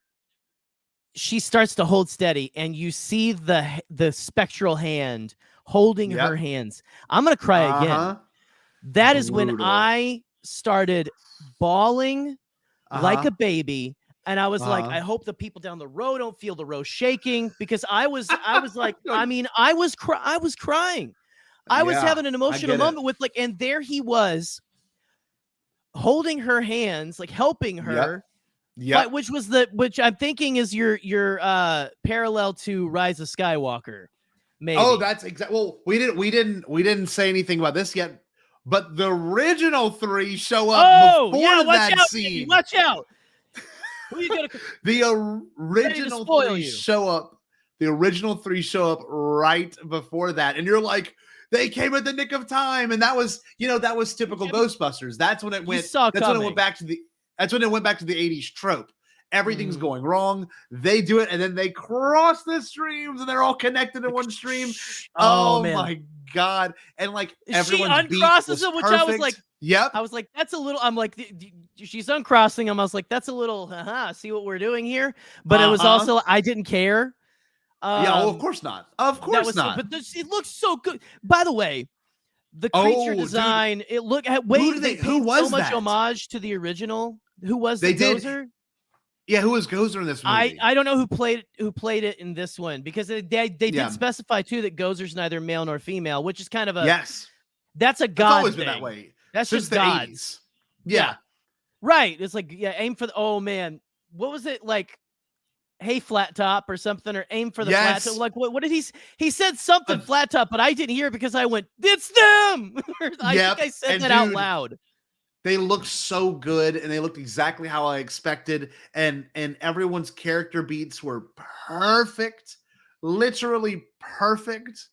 E: she starts to hold steady, and you see the spectral hand holding her hands, I'm gonna cry again. That is when I started bawling like a baby, and I was like, I hope the people down the road don't feel the row shaking, because I was like, I mean, I was crying. I was having an emotional moment with and there he was holding her hands, like helping her. Yeah, which I'm thinking is your parallel to Rise of Skywalker. Maybe.
F: Oh, that's exactly. Well, we didn't say anything about this yet. But the original three show up before that scene.
E: Baby, watch out! Who are you gonna?
F: The original three show up. The original three show up right before that, and you're like, they came at the nick of time, and that was typical Ghostbusters. That's when it went. That's when it went back to the 80s trope. Everything's going wrong. They do it, and then they cross the streams, and they're all connected in one stream. Oh man. My God. And like everyone's beat was
E: him, which
F: perfect.
E: I was like, I was like, that's a little. I'm like, she's uncrossing him. I was like, that's a little. See what we're doing here. But it was also, I didn't care.
F: Of course not. Of course not.
E: But it looks so good. By the way, the creature design. Dude. It looked. Who was so much homage to the original? Who was the Gozer?
F: Yeah, who was Gozer in this movie?
E: I don't know who played it in this one, because they did specify too that Gozer's neither male nor female, which is kind of a that's a god. It's always been that way. That's since just the gods.
F: 80s. Yeah.
E: Right. It's like aim for the what was it like? Hey, flat top or something, or aim for the flat top. Like what did he said something flat top, but I didn't hear it because I went, it's them. I think I said that out loud.
F: They looked so good, and they looked exactly how I expected, and everyone's character beats were perfect, literally perfect.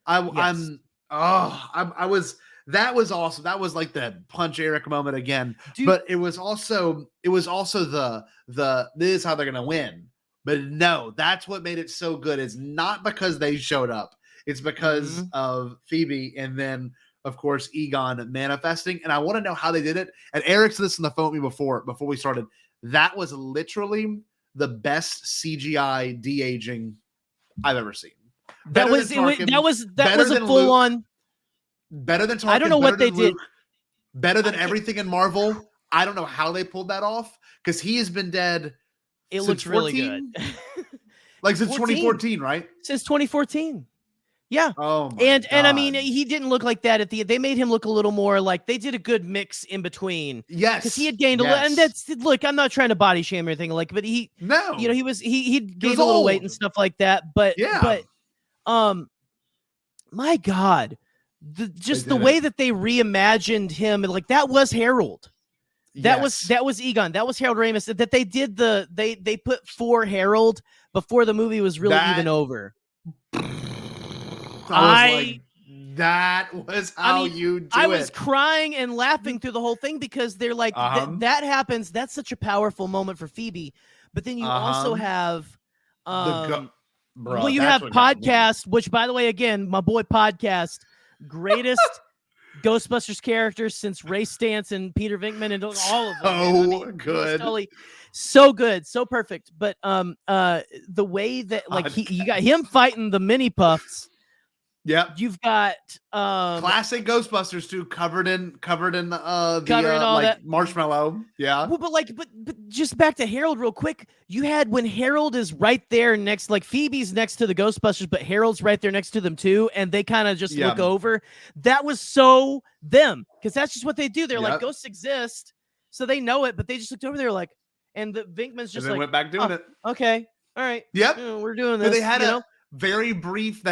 F: That was awesome. That was like the Punch Eric moment again. Dude. But it was also the this is how they're gonna win. But no, that's what made it so good. It's not because they showed up. It's because of Phoebe, and then of course, Egon manifesting. And I want to know how they did it. And Eric said this on the phone with me before we started. That was literally the best CGI de-aging I've ever seen.
E: That was a full on.
F: Better than Tarkin.
E: I don't know what they did.
F: Better than everything in Marvel. I don't know how they pulled that off, because he has been dead.
E: It looks really good.
F: Like since 2014, right?
E: Since 2014. Yeah.
F: Oh my
E: and
F: God.
E: And I mean, he didn't look like that they made him look a little more like, they did a good mix in between.
F: Yes.
E: Because he had gained a little, and look, I'm not trying to body shame or anything, but he gained a little weight and stuff like that. But my God, the way that they reimagined him, like that was Harold. That was Egon. That was Harold Ramis. That they did they put for Harold before the movie was really even over.
F: I was like, that was how you do it.
E: I was crying and laughing through the whole thing because they're like, that happens. That's such a powerful moment for Phoebe. But then you also have, have Podcast, which, by the way, again, my boy Podcast, greatest Ghostbusters characters since Ray Stantz and Peter Venkman and all of them.
F: Good.
E: Totally, so good, so perfect. But the way that you got him fighting the mini puffs.
F: Yep.
E: You've got
F: classic Ghostbusters too, covered in all that marshmallow. Yeah.
E: Well, but just back to Harold real quick. You had when Harold is right there next, like Phoebe's next to the Ghostbusters, but Harold's right there next to them too, and they kind of just look over. That was so them, because that's just what they do. They're like, ghosts exist, so they know it, but they just looked over there like, and the Venkman's just
F: went back doing it.
E: Okay, all right.
F: Yep,
E: we're doing this.
F: But they had that very brief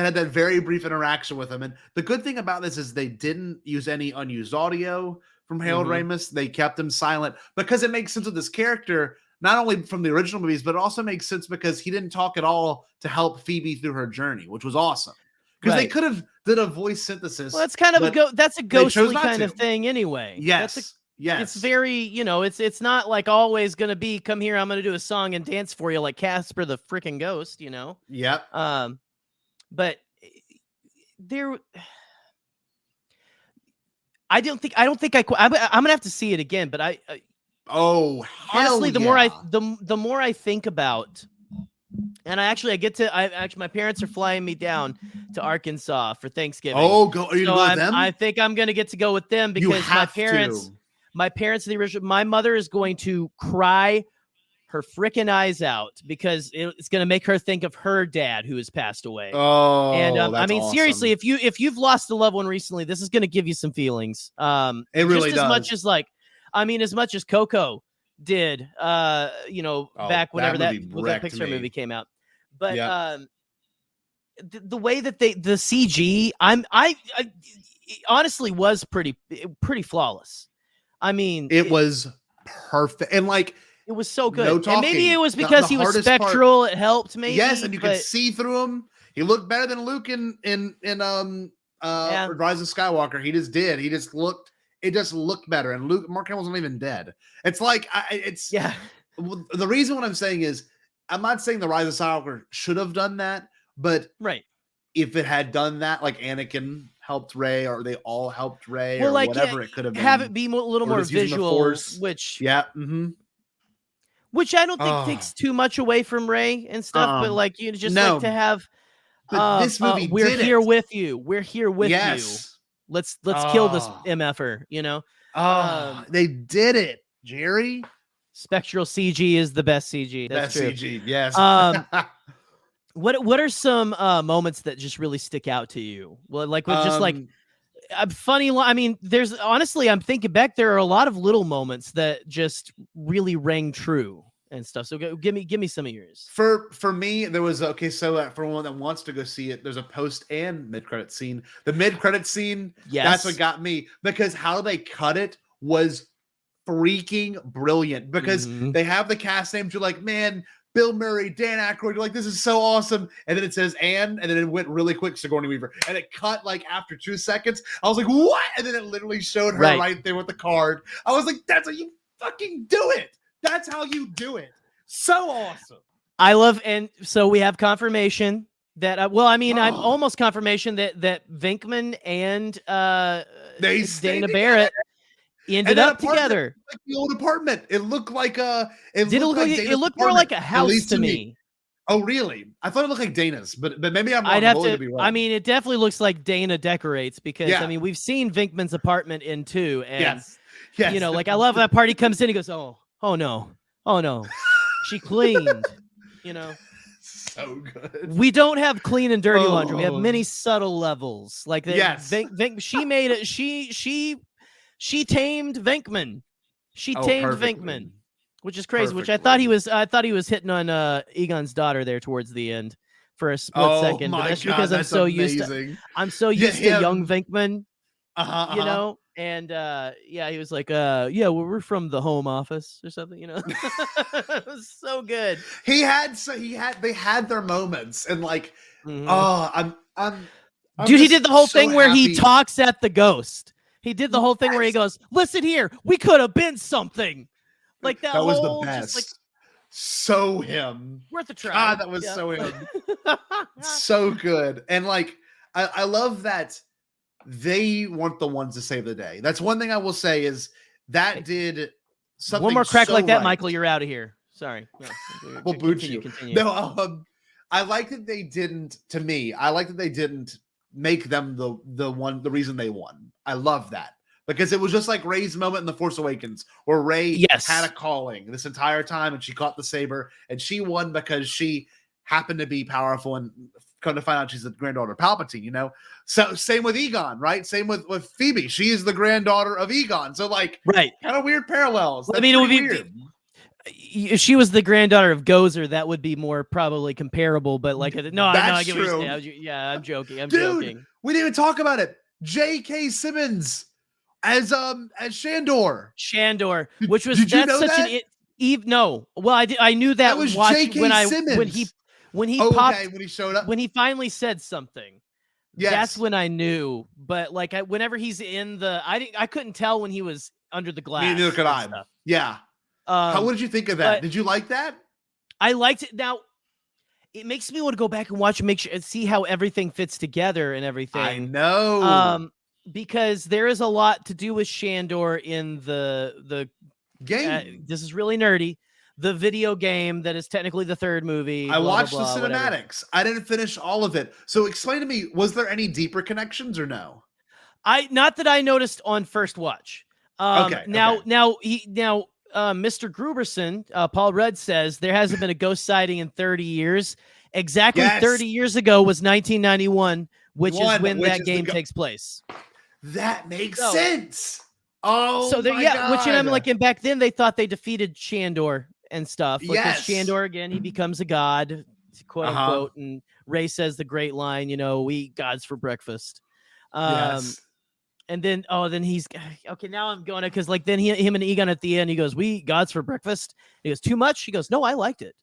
F: interaction with him. And the good thing about this is they didn't use any unused audio from Harold Ramis. They kept him silent because it makes sense with this character, not only from the original movies, but it also makes sense because he didn't talk at all to help Phoebe through her journey, which was awesome. Because they could have did a voice synthesis.
E: Well, that's kind of that's a ghostly kind of thing anyway.
F: Yes. Yes.
E: It's very, it's not like always going to be, come here, I'm going to do a song and dance for you like Casper the freaking Ghost,
F: Yep.
E: But there, I'm going to have to see it again, but honestly, the more I think about, and my parents are flying me down to Arkansas for Thanksgiving.
F: Oh, are you going to go with them?
E: I think I'm going to get to go with them because my parents, the original, my mother is going to cry her freaking eyes out because it's going to make her think of her dad who has passed away.
F: Oh,
E: and
F: awesome.
E: Seriously, if you've lost a loved one recently, this is going to give you some feelings.
F: It really
E: just
F: does.
E: As much as Coco did, back whenever that Pixar movie came out. But the way that the CG, I honestly was pretty flawless. I mean,
F: it was perfect, and
E: it was so good.
F: No talking.
E: And maybe it was because he was spectral. It helped, maybe.
F: Yes, and you could see through him. He looked better than Luke in Rise of Skywalker. He just did. It just looked better. And Mark Hamill's not even dead. It's like the reason what I'm saying is, I'm not saying the Rise of Skywalker should have done that, but if it had done that, like Anakin helped Rey, or they all helped Rey, or whatever it could have been.
E: Have it be a little more visual, which which I don't think takes too much away from Rey and stuff, but like to have.
F: But this movie,
E: we're here with you. We're here with you. Let's kill this MFer.
F: They did it, Jerry.
E: Spectral CG is the best CG. That's true.
F: CG, yes.
E: What are some moments that just really stick out to you? Well, funny. I mean, there's honestly, I'm thinking back, there are a lot of little moments that just really rang true and stuff. So give me some of yours.
F: For me, there was for one that wants to go see it, there's a post and mid-credit scene. The mid-credit scene, that's what got me, because how they cut it was freaking brilliant, because they have the cast names. You're like, man, Bill Murray, Dan Aykroyd, you're like, this is so awesome. And then it says and then it went really quick, Sigourney Weaver. And it cut after 2 seconds. I was like, what? And then it literally showed her right there with the card. I was like, that's how you fucking do it. That's how you do it. So awesome.
E: I love, and so we have confirmation that, I'm almost confirmation that Venkman and Dana Barrett ended up together.
F: Like the old apartment. It looked like
E: it looked more like a house to me.
F: Oh, really? I thought it looked like Dana's, but maybe I'm wrong. To be wrong.
E: I mean, it definitely looks like Dana decorates, because we've seen Venkman's apartment in 2, and
F: yes.
E: I love that part. He comes in, he goes, oh no, she cleaned.
F: So good.
E: We don't have clean and dirty laundry. We have many subtle levels. Like she made it. She tamed Venkman. She tamed Venkman, which is crazy. Which I thought he was hitting on Egon's daughter there towards the end for a split second. But that's because I'm so used to young Venkman. And he was like, we're from the Home Office or something. It was so good.
F: They had their moments, and I'm
E: Dude, he
F: just
E: did the whole
F: so
E: thing where he
F: happy.
E: talks at the ghost. He did the whole thing where he goes, "Listen here, we could have been something." Like that
F: was the
E: whole
F: best.
E: just like
F: So him.
E: worth a try.
F: God, that was so him. So good. And like I love that they weren't the ones to save the day. That's one thing I will say is that did something.
E: One more crack
F: so
E: like that,
F: right.
E: Michael, you're out of here. Sorry.
F: We'll boot you.
E: Continue.
F: No, I like that they didn't. To me, I like that they didn't make them the reason they won. I love that because it was just like Rey's moment in The Force Awakens, where Rey had a calling this entire time, and she caught the saber, and she won because she happened to be powerful, and come to find out she's the granddaughter of Palpatine. You know, so same with Egon, right? Same with Phoebe. She is the granddaughter of Egon. So like,
E: right,
F: kind of weird parallels.
E: Well, I mean, it would be weird. If she was the granddaughter of Gozer, that would be more probably comparable. But like, no, I get what you're saying. Yeah, I'm joking. I'm joking.
F: We didn't even talk about it. J.K. Simmons as Shandor.
E: Shandor, which was
F: did you
E: that's
F: know
E: such
F: that?
E: No. Well, I knew that
F: was
E: J.K.
F: Simmons.
E: when he
F: popped when he showed up,
E: when he finally said something.
F: Yes.
E: That's when I knew. But like, whenever he's in I couldn't tell when he was under the glass.
F: Neither could I. Yeah. What did you think of that? Did you like that?
E: I liked it. Now, it makes me want to go back and watch and make sure and see how everything fits together and everything.
F: I know.
E: Because there is a lot to do with Shandor in the
F: game.
E: This is really nerdy. The video game that is technically the third movie.
F: I watched the cinematics.
E: Whatever.
F: I didn't finish all of it. So explain to me, was there any deeper connections or no?
E: Not that I noticed on first watch. Now Mr. Gruberson, Paul Rudd says there hasn't been a ghost sighting in 30 years. Exactly 30 years ago was 1991, which is when that game takes place.
F: That makes sense. Oh,
E: so
F: my God.
E: which I'm like, and back then they thought they defeated Shandor and stuff. Because Shandor again, he becomes a god, quote unquote, and Rey says the great line, we eat gods for breakfast.
F: Yes.
E: And then, then he's okay. Now I'm going to because like then him and Egon at the end, he goes, "We eat gods for breakfast." He goes, "Too much?" He goes, "No, I liked it."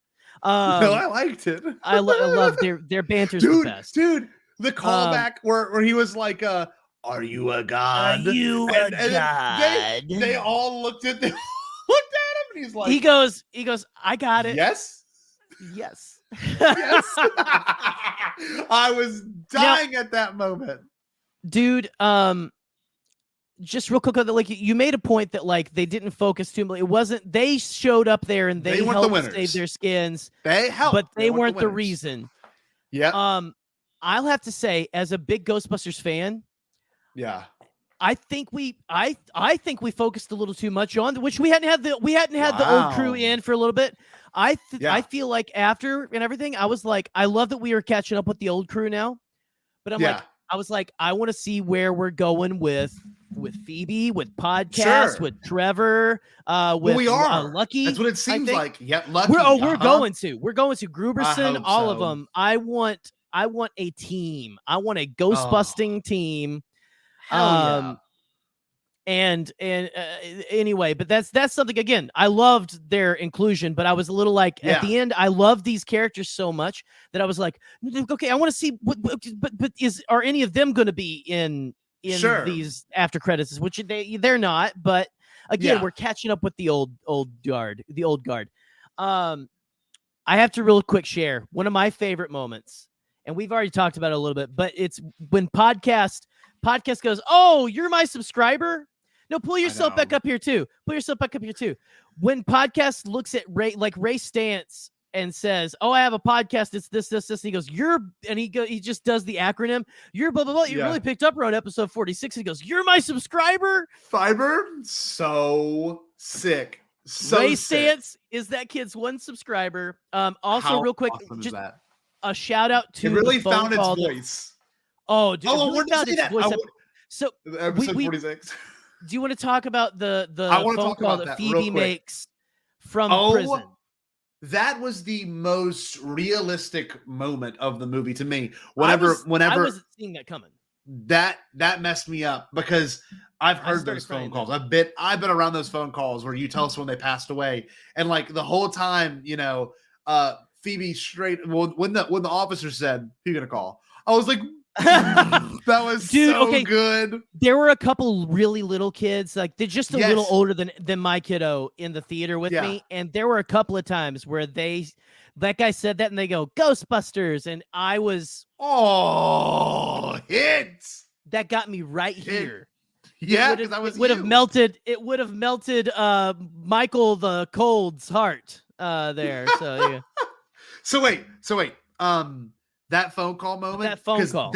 F: No, I liked it.
E: I love their banter's the best,
F: dude. The callback where he was like, "Are you a god?
E: Are you a god?"
F: They all looked at him, and he's like,
E: he goes, "I got it."
F: Yes.
E: Yes.
F: I was dying at that moment,
E: dude. Just real quick, like you made a point that like they didn't focus too much. It wasn't they showed up there and they helped save their skins.
F: They helped,
E: but they weren't the reason.
F: Yeah.
E: I'll have to say, as a big Ghostbusters fan, I think we focused a little too much on which we hadn't had the old crew in for a little bit. I feel like after and everything, I was like, I love that we are catching up with the old crew now, but I was like, I want to see where we're going with Phoebe, with Podcast, with Trevor, with
F: we are
E: Lucky.
F: That's what it seems like. Yep, Lucky.
E: We're going to Gruberson, all of them. I want a team. I want a ghost-busting team. And anyway, but that's something again. I loved their inclusion, but I was a little like at the end. I love these characters so much that I was like, okay, I want to see but are any of them going to be in these after credits? Which they're not. But again, we're catching up with the old guard. I have to real quick share one of my favorite moments, and we've already talked about it a little bit, but it's when podcast goes, "Oh, you're my subscriber." No, pull yourself back up here too. When Podcast looks at Ray Stantz and says, "Oh, I have a podcast. It's this." And he goes, he just does the acronym. You're blah, blah, blah. You really picked up around episode 46. He goes, "You're my subscriber."
F: Fiber. So sick. So
E: Ray
F: sick.
E: Stantz is that kid's one subscriber. Also real quick,
F: awesome
E: just a shout out to
F: it really
E: the phone
F: found its
E: call
F: voice.
E: Oh, dude.
F: Oh, where did you say that?
E: So
F: episode 46.
E: Do you want to talk about the phone call that Phoebe makes from prison?
F: That was the most realistic moment of the movie to me.
E: I wasn't seeing that coming.
F: That messed me up because I've heard those phone calls. I've been around those phone calls where you tell us when they passed away, and like the whole time, Phoebe straight. Well, when the officer said, "Who you gonna call?" I was like, that was so good.
E: There were a couple really little kids, like they're just a little older than my kiddo in the theater with me, and there were a couple of times where that guy said that and they go Ghostbusters, and I was
F: hits
E: that got me right here.
F: Yeah, because I was
E: would have melted. It would have melted Michael the Cold's heart there. So yeah.
F: So wait. That phone call moment.
E: That phone call.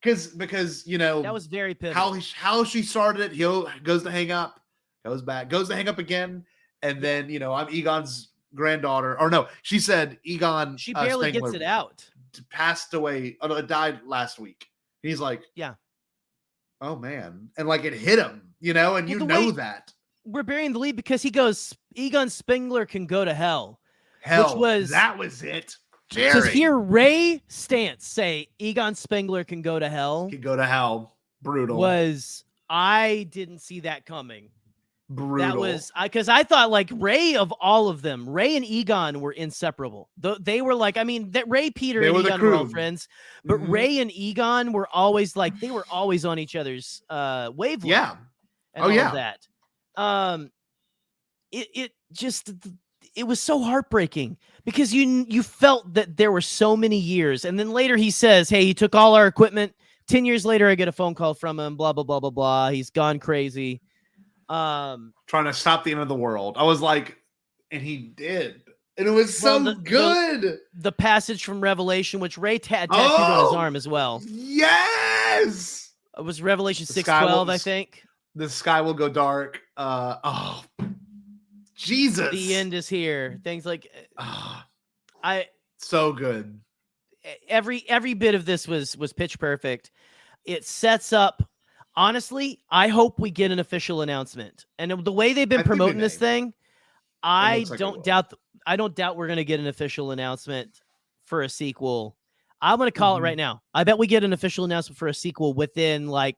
F: Because you know
E: that was very pivotal.
F: How she started it. He goes to hang up, goes back, goes to hang up again, and then I'm Egon's granddaughter. Or no, she said Egon.
E: She barely
F: Spengler
E: gets it out.
F: Passed away. Died last week. And he's like,
E: yeah.
F: Oh man, and like it hit him, and you know that
E: we're burying the lead because he goes, Egon Spengler can go to hell.
F: Which was it.
E: Because here Ray Stantz say Egon Spengler can go to hell.
F: Can go to hell. Brutal.
E: I didn't see that coming.
F: Brutal.
E: That was because I thought like Ray of all of them, Ray and Egon were inseparable. They were like, I mean, that Ray, Peter, and Egon were all friends, but Ray and Egon were always like they were always on each other's wavelength.
F: Yeah.
E: And all of that. It was so heartbreaking because you felt that there were so many years, and then later he says, "Hey, he took all our equipment." 10 years later, I get a phone call from him. Blah blah blah blah blah. He's gone crazy.
F: Trying to stop the end of the world. I was like, and he did, and it was so good.
E: The passage from Revelation, which Ray tattooed on his arm as well.
F: Yes,
E: it was Revelation 6:12, I think.
F: The sky will go dark. Jesus,
E: the end is here. Things like
F: so good.
E: Every bit of this was pitch perfect. It sets up. Honestly, I hope we get an official announcement. And the way they've been promoting this thing, I don't doubt we're going to get an official announcement for a sequel. I'm going to call it right now. I bet we get an official announcement for a sequel within like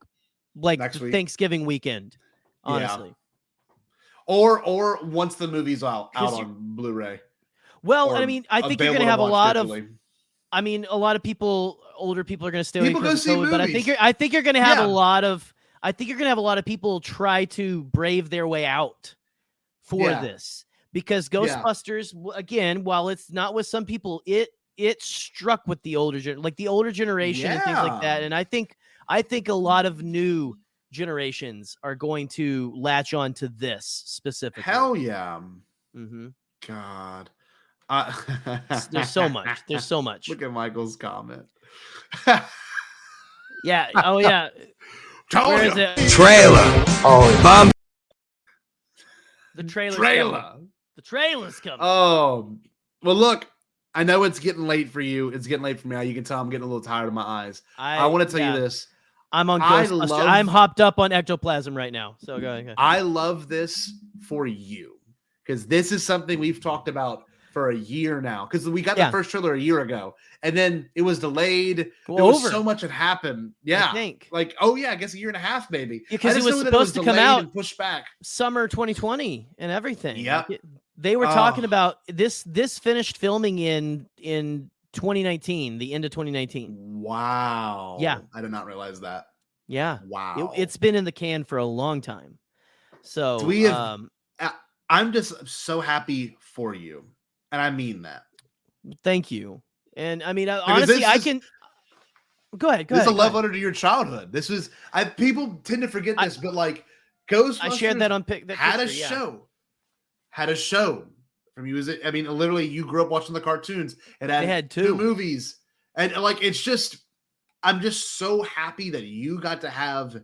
E: Thanksgiving weekend. Honestly.
F: Yeah. Or once the movie's out on Blu-ray.
E: Well, I mean, I think you're going to have a lot of people, older people are going to stay away from COVID, but I think you're going to have a lot of people try to brave their way out for this because Ghostbusters, again, while it's not with some people, it struck with the older generation and things like that. And I think a lot of new generations are going to latch on to this specifically.
F: Hell yeah.
E: Mm-hmm.
F: God.
E: There's so much.
F: Look at Michael's comment.
E: Yeah. Oh yeah. Where is it?
G: Trailer. Oh, Bomb.
E: The trailer. The trailer's coming.
F: Oh, well, look. I know it's getting late for you. It's getting late for me. You can tell I'm getting a little tired of my eyes. I want to tell you this.
E: I'm on Ghostbusters. I'm hopped up on ectoplasm right now. So go ahead.
F: I love this for you because this is something we've talked about for a year now because we got the first trailer a year ago and then it was delayed. There was so much had happened. Yeah.
E: I think.
F: I guess a year and a half maybe.
E: Because it was supposed to come out and pushed back summer 2020 and everything.
F: Yeah.
E: They were talking about this finished filming in 2019, the end of 2019.
F: Wow.
E: Yeah.
F: I did not realize that.
E: Yeah.
F: Wow.
E: It's been in the can for a long time. So
F: I'm just so happy for you. And I mean that.
E: Thank you. And I mean, honestly, I can go ahead.
F: This is a love letter to your childhood. This was people tend to forget this, but like Ghostbusters
E: I shared that on
F: had a show from you. I mean, literally, you grew up watching the cartoons and had two movies, and like it's just, I'm just so happy that you got to have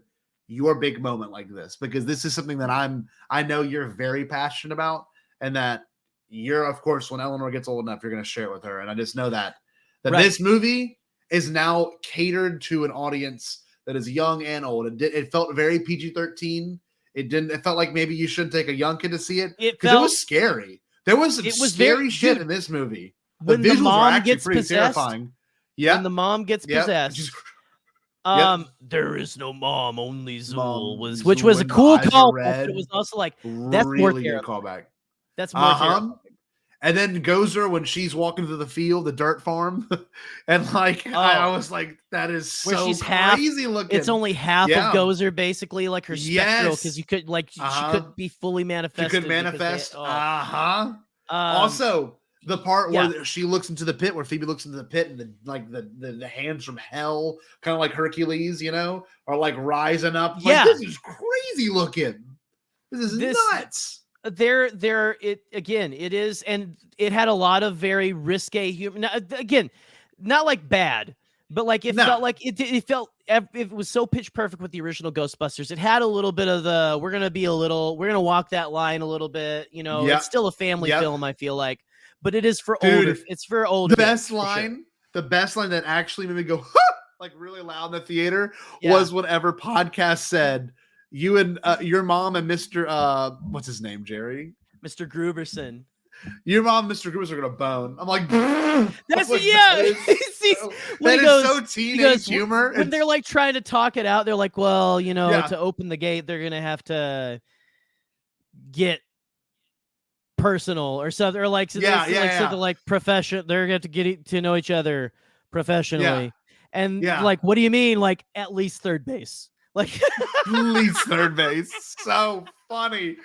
F: your big moment like this because this is something that I know you're very passionate about, and that you're, of course, when Eleanor gets old enough, you're going to share it with her, and I just know that this movie is now catered to an audience that is young and old. It felt very PG-13. It felt like maybe you shouldn't take a young kid to see it because it was scary. There was some scary shit in this movie.
E: When the mom gets possessed,
F: terrifying. Yeah.
E: When the mom gets possessed. There is no mom, only Zool which was a cool call. But it was also like that's
F: really
E: more
F: good callback.
E: That's more terrifying.
F: And then Gozer when she's walking through the field, the dirt farm, and like I was like, that is so crazy looking.
E: It's only half of Gozer, basically, like her spectral, because you could she couldn't be fully manifested.
F: She could manifest. Also, the part where she looks into the pit, where Phoebe looks into the pit, and the hands from hell, kind of like Hercules, are like rising up. Like, this is crazy looking. This is nuts.
E: It is, and it had a lot of very risque humor. Again, not like bad, but like it felt like it was so pitch perfect with the original Ghostbusters. It had a little bit of we're gonna walk that line a little bit. It's still a family film, I feel like, but it is for older. It's for older.
F: The best line that actually made me go like really loud in the theater was whenever Podcast said, you and your mom and Mr. What's his name, Jerry?
E: Mr. Gruberson.
F: Your mom and Mr. Gruberson are gonna bone. I'm like,
E: that's
F: like,
E: that
F: is so teenage humor.
E: When they're like trying to talk it out, they're like, well, to open the gate, they're gonna have to get personal or something, or like something like professional. They're gonna have to get to know each other professionally. And like, what do you mean? Like, at least third base. Like,
F: at least third base. So funny.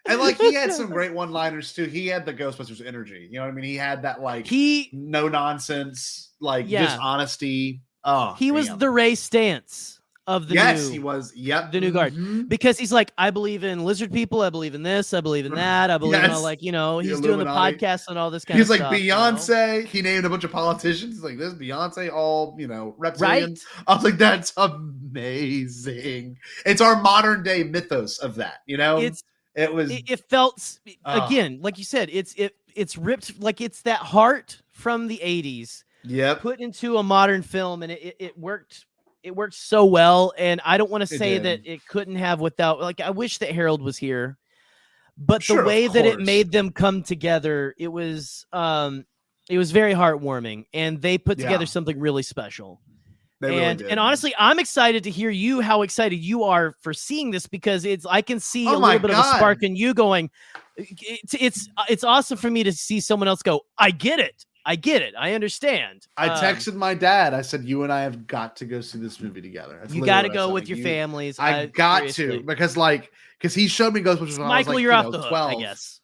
F: And like, he had some great one-liners too. He had the Ghostbusters energy. You know what I mean? He had that like no nonsense, like just honesty. Oh,
E: he was the Ray Stantz of the new.
F: He was. Yep,
E: the new guard, because he's like, I believe in lizard people. I believe in this. I believe in that. I believe in all, like, he's doing the podcast and all this kind of stuff.
F: He's like Beyonce. He named a bunch of politicians. He's like, this Beyonce, all reptilians. Right? I was like, that's amazing. It's our modern day mythos of that. It felt
E: again, like you said, it's ripped, like it's that heart from the 80s.
F: Yep.
E: Put into a modern film, and it worked. It worked so well, and I don't want to say that it couldn't have without. Like, I wish that Harold was here, but the way that it made them come together, it was very heartwarming, and they put together something really special. And honestly, I'm excited to hear how excited you are for seeing this, because I can see a little bit of a spark in you going. It's awesome for me to see someone else go, I get it. I understand.
F: I texted my dad. I said, you and I have got to go see this movie together. That's
E: you got to go with your families.
F: I got to, because he showed me Ghostbusters when
E: Michael,
F: I was
E: you're off the
F: 12.
E: hook, I guess.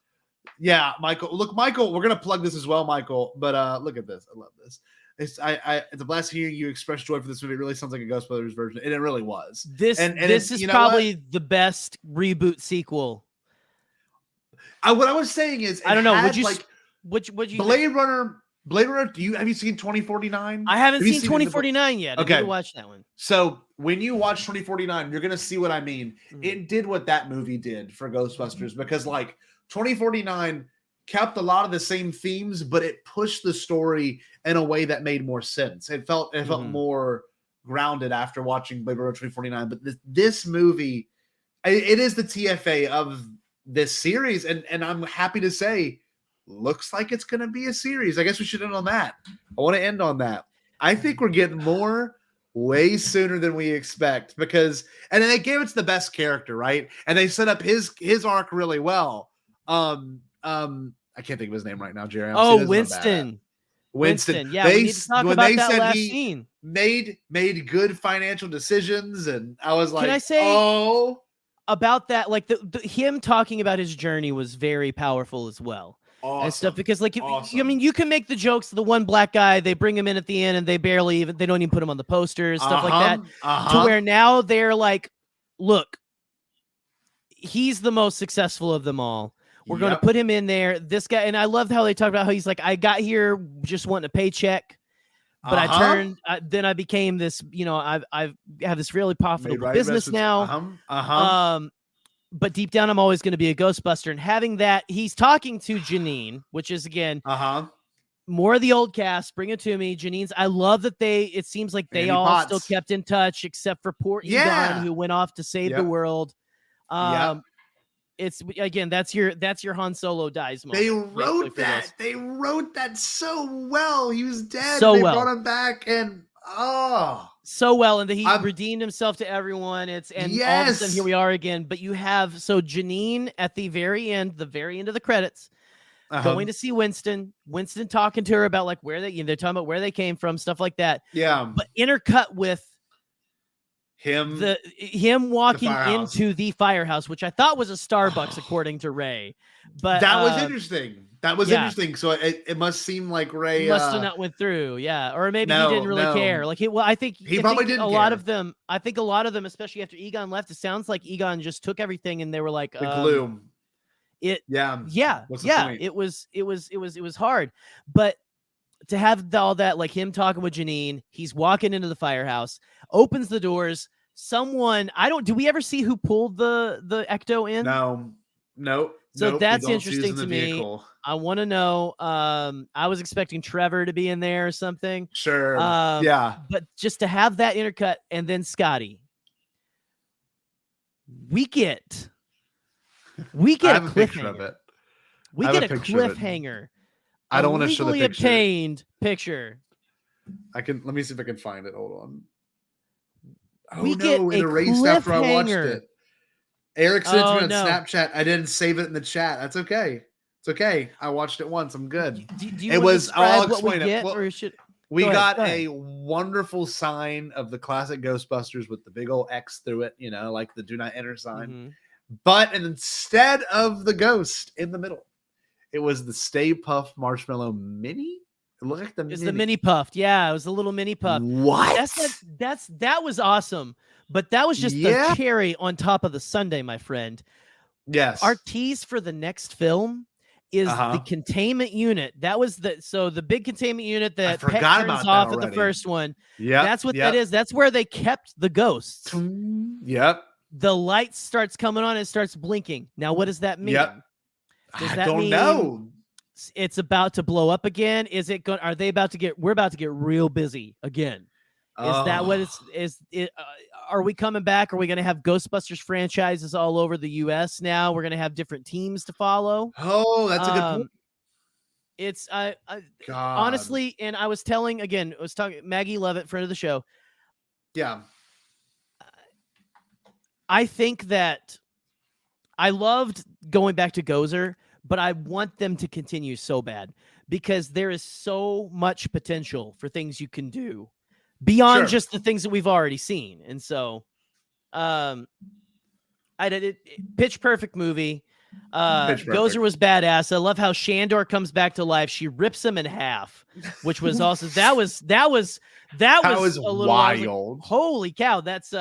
F: Yeah, Michael. Look, Michael, we're going to plug this as well, Michael. But look at this. I love this. It's a blast hearing you express joy for this movie. It really sounds like a Ghostbusters version, and it really was.
E: This is probably the best reboot sequel.
F: What I was saying is,
E: I don't know. Would you
F: Blade Runner? Have you seen 2049?
E: I haven't seen 2049 yet.
F: Okay,
E: I need to watch that one.
F: So when you watch 2049, you're gonna see what I mean. It did what that movie did for Ghostbusters, because like 2049 kept a lot of the same themes, but it pushed the story in a way that made more sense. It felt more grounded after watching Blade Runner 2049. But this movie, it is the TFA of this series, and I'm happy to say, looks like it's going to be a series. I guess we should end on that. I want to end on that. I think we're getting more way sooner than we expect, because, and then they gave it to the best character, right? And they set up his arc really well. I can't think of his name right now, Jerry.
E: Winston.
F: Winston.
E: Yeah, we need to talk about that last scene.
F: Made good financial decisions, and I was like,
E: can I say about that? Like him talking about his journey was very powerful as well.
F: Awesome.
E: And stuff, because like you can make the jokes, the one black guy, they bring him in at the end and they don't even put him on the posters, stuff like that, to where now they're like, look, he's the most successful of them all. We're going to put him in there. This guy, and I love how they talk about how he's like, I got here just wanting a paycheck, but then I became this, I have this really profitable business now. But deep down, I'm always going to be a Ghostbuster. And having that, he's talking to Janine, which is, again, more of the old cast. Bring it to me. Janine's, I love that it seems like they all still kept in touch, except for poor Egon, who went off to save the world. It's, again, that's your Han Solo dies moment.
F: They wrote that. They wrote that so well. He was dead.
E: So
F: they
E: well.
F: brought him back, and
E: so well, and that he redeemed himself to everyone. All of a sudden here we are again. But you have Janine at the very end of the credits, going to see Winston talking to her about like where they're talking about where they came from, stuff like that.
H: Yeah.
E: But intercut with him walking into the firehouse, which I thought was a Starbucks, according to Ray. But
H: that was interesting. That was interesting. So it must seem like Ray
E: must have not went through, or maybe he didn't really care. Like I think
H: he probably didn't.
E: A lot of them, especially after Egon left, it sounds like Egon just took everything and they were like
H: the gloom. What's the point?
E: It was hard, but to have all that, like him talking with Janine, he's walking into the firehouse, opens the doors. Do we ever see who pulled the Ecto in?
H: No.
E: So that's interesting to me. I want to know. I was expecting Trevor to be in there or something.
H: Sure.
E: But just to have that intercut and then Scotty, we get a cliffhanger. We get a cliffhanger.
H: I don't want to show the picture.
E: Obtained picture.
H: Let me see if I can find it. Hold on.
E: It erased after I watched it.
H: Eric sent me on Snapchat. I didn't save it in the chat. That's okay. It's okay. I watched it once. I'm good. I'll explain it. We got a wonderful sign of the classic Ghostbusters with the big old X through it, like the do not enter sign.
E: Mm-hmm.
H: But instead of the ghost in the middle, it was the Stay Puft Marshmallow Mini. It looked like
E: the mini puffed. Yeah, it was a little mini puff.
H: What?
E: That was awesome. But that was just the cherry on top of the sundae, my friend.
H: Yes.
E: Our tease for the next film is the containment unit. That was the big containment unit that Pet turns off at the first one.
H: Yeah.
E: That's what that is. That's where they kept the ghosts.
H: Yep.
E: The light starts coming on and starts blinking. Now, what does that mean?
H: Yep. I don't know.
E: It's about to blow up again. Is it going? Are they about to get? We're about to get real busy again. Is that what it's? Are we coming back? Are we going to have Ghostbusters franchises all over the U.S. now? We're going to have different teams to follow.
H: Oh, that's a good point.
E: It's honestly, and I was talking Maggie Lovett, friend of the show.
H: Yeah.
E: I think that I loved going back to Gozer, but I want them to continue so bad because there is so much potential for things you can do beyond just the things that we've already seen. And so I did it. Pitch Perfect movie. Gozer was badass. I love how Shandor comes back to life. She rips him in half, which was also that was a little
H: wild.
E: Like, holy cow. That's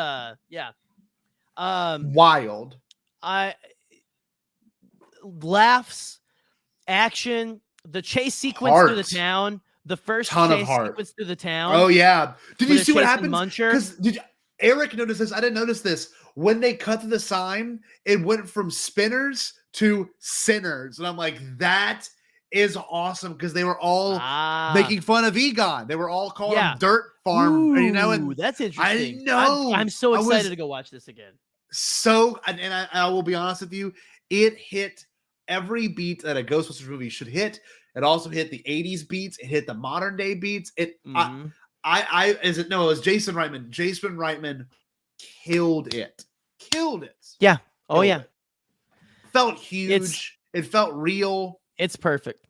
H: wild.
E: Laughs, action, the chase sequence through the town, the first chase sequence through the town.
H: Oh yeah. Did you see what happened?
E: Muncher?
H: Eric noticed this? I didn't notice this. When they cut to the sign, it went from spinners to sinners. And I'm like, that is awesome because they were all making fun of Egon. They were all calling him Dirt Farm.
E: Ooh, and that's interesting.
H: I know.
E: I'm so excited to go watch this again.
H: I will be honest with you, it hit every beat that a Ghostbusters movie should hit. It also hit the 80s beats. It hit the modern day beats. It was Jason Reitman. Jason Reitman killed it.
E: Yeah. Oh yeah.
H: Felt huge. It felt real.
E: It's perfect.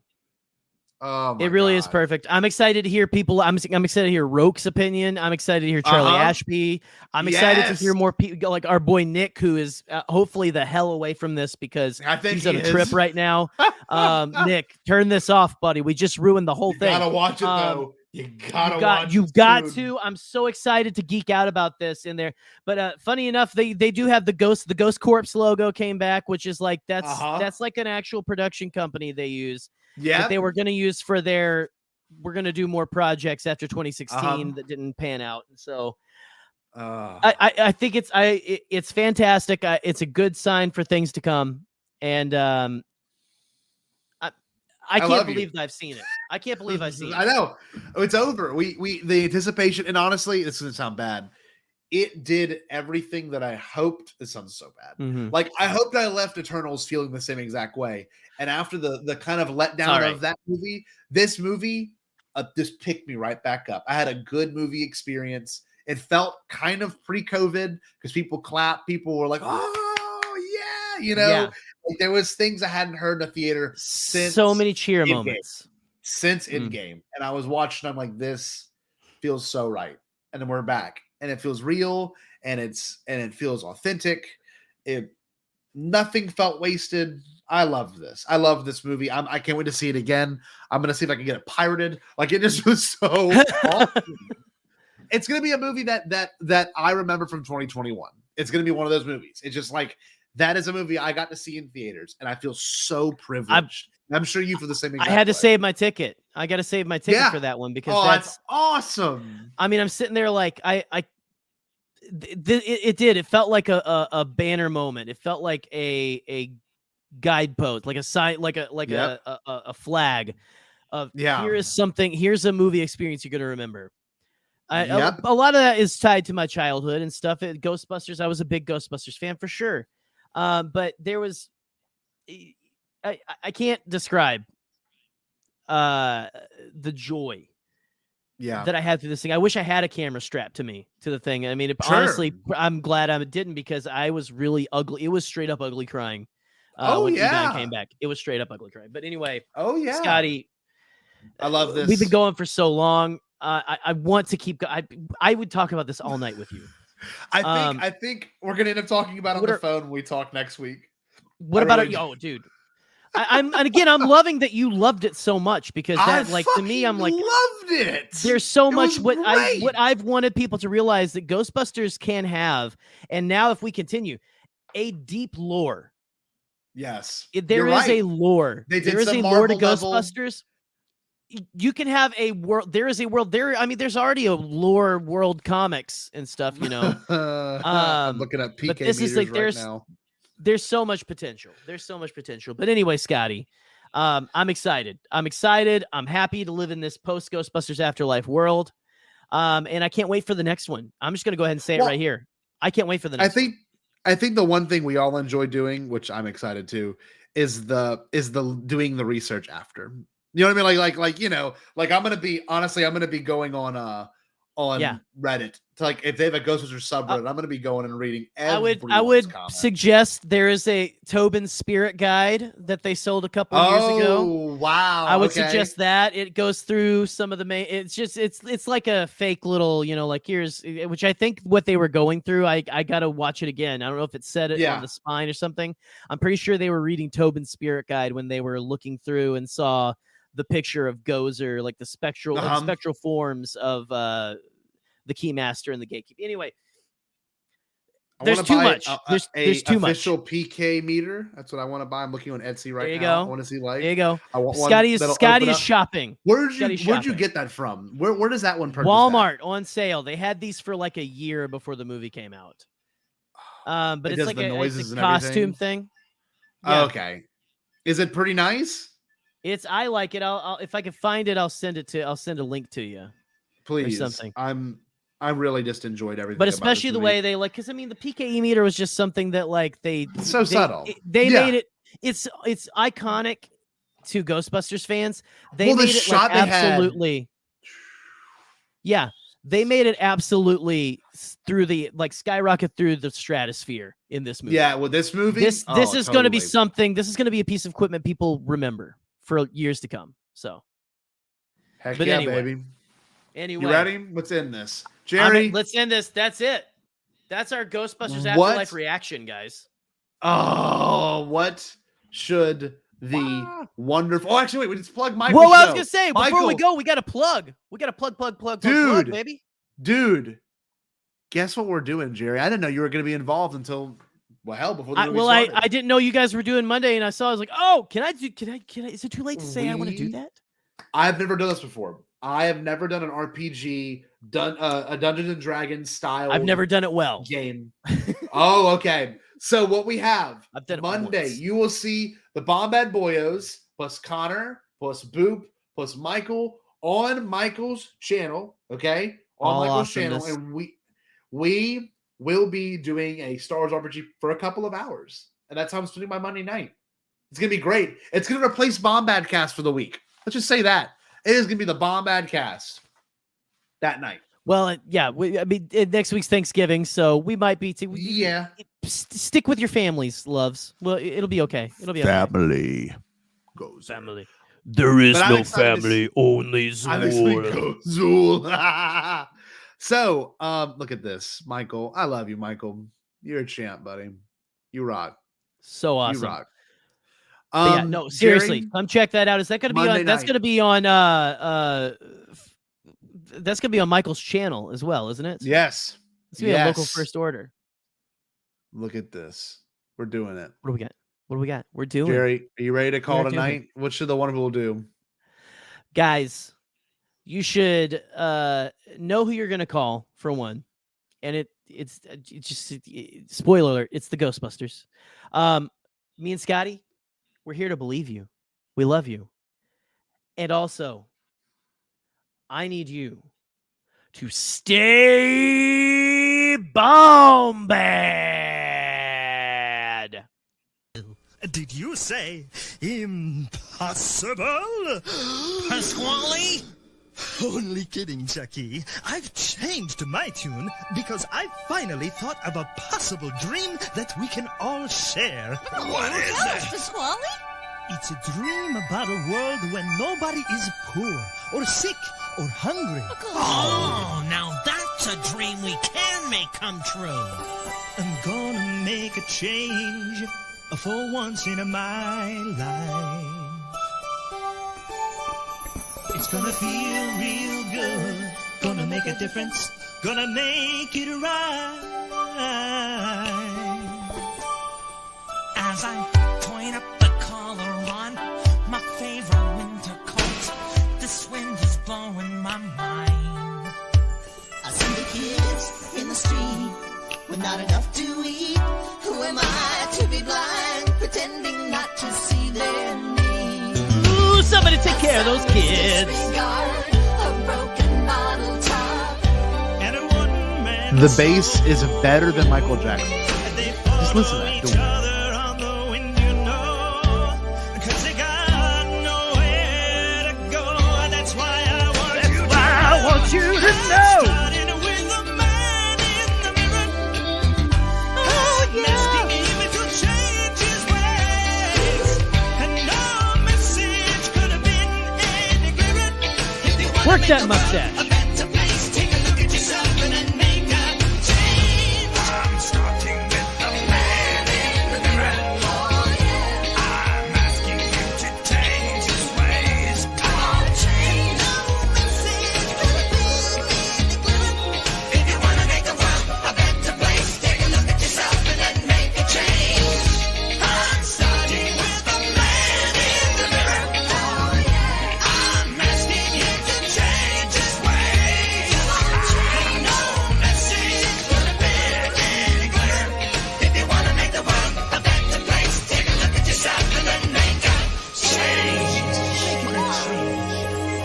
H: Oh my
E: it really
H: God.
E: is perfect. I'm excited to hear people. I'm excited to hear Roke's opinion. I'm excited to hear Charlie Ashby. I'm excited to hear more people like our boy Nick, who is hopefully the hell away from this because
H: I think
E: he's on a trip right now. Nick, turn this off, buddy. We just ruined the whole thing.
H: Gotta watch it though. You've
E: got to. I'm so excited to geek out about this in there. But funny enough, they do have the Ghost Corpse logo came back, which is like that's like an actual production company they use.
H: Yeah,
E: they were going to use for we're going to do more projects after 2016 that didn't pan out, and so I think it's fantastic. It's a good sign for things to come, and I can't believe that I've seen it. I can't believe I've seen it.
H: I know it's over. We the anticipation, and honestly, this doesn't sound bad. It did everything that I hoped. This sounds so bad.
E: Mm-hmm.
H: Like I hoped I left Eternals feeling the same exact way. And after the kind of letdown of that movie, this movie just picked me right back up. I had a good movie experience. It felt kind of pre-COVID because people clapped, people were like, "Oh yeah," Like there was things I hadn't heard in a theater since
E: so many cheer
H: Endgame,
E: moments
H: since Endgame, and I was watching. I'm like, this feels so right, and then we're back, and it feels real, and it feels authentic. Nothing felt wasted. I love this. I love this movie. I can't wait to see it again. I'm gonna see if I can get it pirated. Like it just was so awesome. It's gonna be a movie that I remember from 2021. It's gonna be one of those movies. It's just like that is a movie I got to see in theaters, and I feel so privileged. I'm sure you feel the same.
E: I had to save my ticket. I got to save my ticket for that one because that's
H: awesome.
E: I mean, I'm sitting there like it did. It felt like a banner moment. It felt like a guidepost, like a sign, like a flag of here's a movie experience you're gonna remember. A lot of that is tied to my childhood and stuff. Ghostbusters, I was a big Ghostbusters fan for sure. But there was, I can't describe the joy that I had through this thing. I wish I had a camera strapped to me to the thing. I mean, honestly, I'm glad I didn't because I was really ugly. It was straight up ugly crying. When E9 came back, it was straight up ugly crying. But anyway, Scotty,
H: I love this.
E: We've been going for so long. I want to keep. I would talk about this all night with you.
H: I think we're gonna end up talking about it on the phone when we talk next week.
E: What about it? Oh, dude. I'm loving that you loved it so much because that, like, to me, I'm like,
H: loved it.
E: There's so much what I've wanted people to realize that Ghostbusters can have, and now if we continue, a deep lore.
H: Yes,
E: there is a lore. There is a lore to Ghostbusters. You can have a world. There is a world there. I mean, there's already a lore world comics and stuff,
H: I'm looking at PK
E: but this is like
H: right now.
E: There's so much potential. But anyway, Scotty, I'm excited. I'm happy to live in this post Ghostbusters Afterlife world. And I can't wait for the next one. I'm just gonna go ahead and say it right here. I can't wait for the next one.
H: I think the one thing we all enjoy doing, which I'm excited to, is the doing the research after. You know what I mean? Like I'm gonna be going on Reddit to, like, if they have a Ghostbusters subreddit, I'm gonna be going and reading
E: I would suggest there is a Tobin Spirit Guide that they sold a couple years ago.
H: Wow.
E: I would suggest that. It goes through some of the main, it's like a fake little, like here's, which I think what they were going through, I gotta watch it again. I don't know if it said it on the spine or something. I'm pretty sure they were reading Tobin Spirit Guide when they were looking through and saw the picture of Gozer, like the spectral forms of the Keymaster and the Gatekeeper. Anyway, there's too much. There's too much.
H: Official PK meter. That's what I want to buy. I'm looking on Etsy right now.
E: There you go.
H: I want to see light.
E: There you go.
H: I want
E: Scotty is shopping.
H: Where'd you get that from? Where does that one purchase?
E: Walmart on sale. They had these for like a year before the movie came out. But it's like a costume thing.
H: Yeah. Okay. Is it pretty nice?
E: I like it. I'll if I can find it, I'll send a link to you.
H: Please.
E: Or something.
H: I really just enjoyed everything.
E: But especially the way they because I mean the PKE meter was just something that like
H: it's so subtle.
E: They made it. It's iconic to Ghostbusters fans. They made it like absolutely. Yeah, they made it absolutely through the skyrocket through the stratosphere in this movie.
H: Yeah, with this movie,
E: this is going to be something. This is going to be a piece of equipment people remember for years to come. So,
H: baby.
E: Anyway,
H: you ready? What's in this, Jerry?
E: Let's end this. That's it. That's our Ghostbusters Afterlife reaction, guys.
H: Oh, what should the wonderful? Oh, actually, wait. We just plug Michael.
E: Well, I was gonna say before we go, we got to plug. We got to plug, baby.
H: Dude, guess what we're doing, Jerry? I didn't know you were going to be involved until before the movie started.
E: I didn't know you guys were doing Monday, and I saw. I was like, oh, can I? Is it too late to say I want to do that?
H: I've never done this before. I have never done an RPG, a Dungeons and Dragons style.
E: I've never done it well.
H: Game. Oh, okay. So what we have Monday, you will see the Bombad Boyos plus Connor plus Boop plus Michael on Michael's channel. Okay, on Michael's channel, and we will be doing a Star Wars RPG for a couple of hours, and that's how I'm spending my Monday night. It's gonna be great. It's gonna replace Bombadcast for the week. Let's just say that. It is going to be the Bombadcast that night.
E: Well, yeah. Next week's Thanksgiving, so we might be. Stick with your families, loves. Well, it'll be okay. It'll be
F: family.
E: Goes family.
F: There is no family, only Zool. So, look at this, Michael. I love you, Michael. You're a champ, buddy. You rock.
E: So awesome.
F: You rock.
E: Yeah, no, seriously, come check that out. Is that going to be on? That's going to be on. That's going to be on Michael's channel as well, isn't it?
F: Yes.
E: It's going to be a local first order.
F: Look at this. We're doing it.
E: What do we got? What do we got? We're doing.
F: Jerry, are you ready to call tonight? What should the one people do?
E: Guys, you should know who you're going to call for one, and it's just spoiler alert. It's the Ghostbusters. Me and Scotty, we're here to believe you. We love you, and also, I need you to stay bombad.
I: Did you say impossible?
A: Pasquale?
I: Only kidding, Chucky. I've changed my tune because I finally thought of a possible dream that we can all share.
A: What is it? Pasquale?
I: It's a dream about a world when nobody is poor or sick or hungry.
A: Oh, now that's a dream we can make come true.
I: I'm gonna make a change for once in my life. It's gonna feel real good, gonna make a difference, gonna make it right.
A: As I point up the collar on my favorite winter coat, this wind is blowing my mind.
J: I see the kids in the street with not enough to eat. Who am I to be blind, pretending not to see their needs?
E: Ooh, somebody take care of those kids.
F: The bass is better than Michael Jackson. Just listen to that.
I: That's why I want you to know.
E: Work that mustache.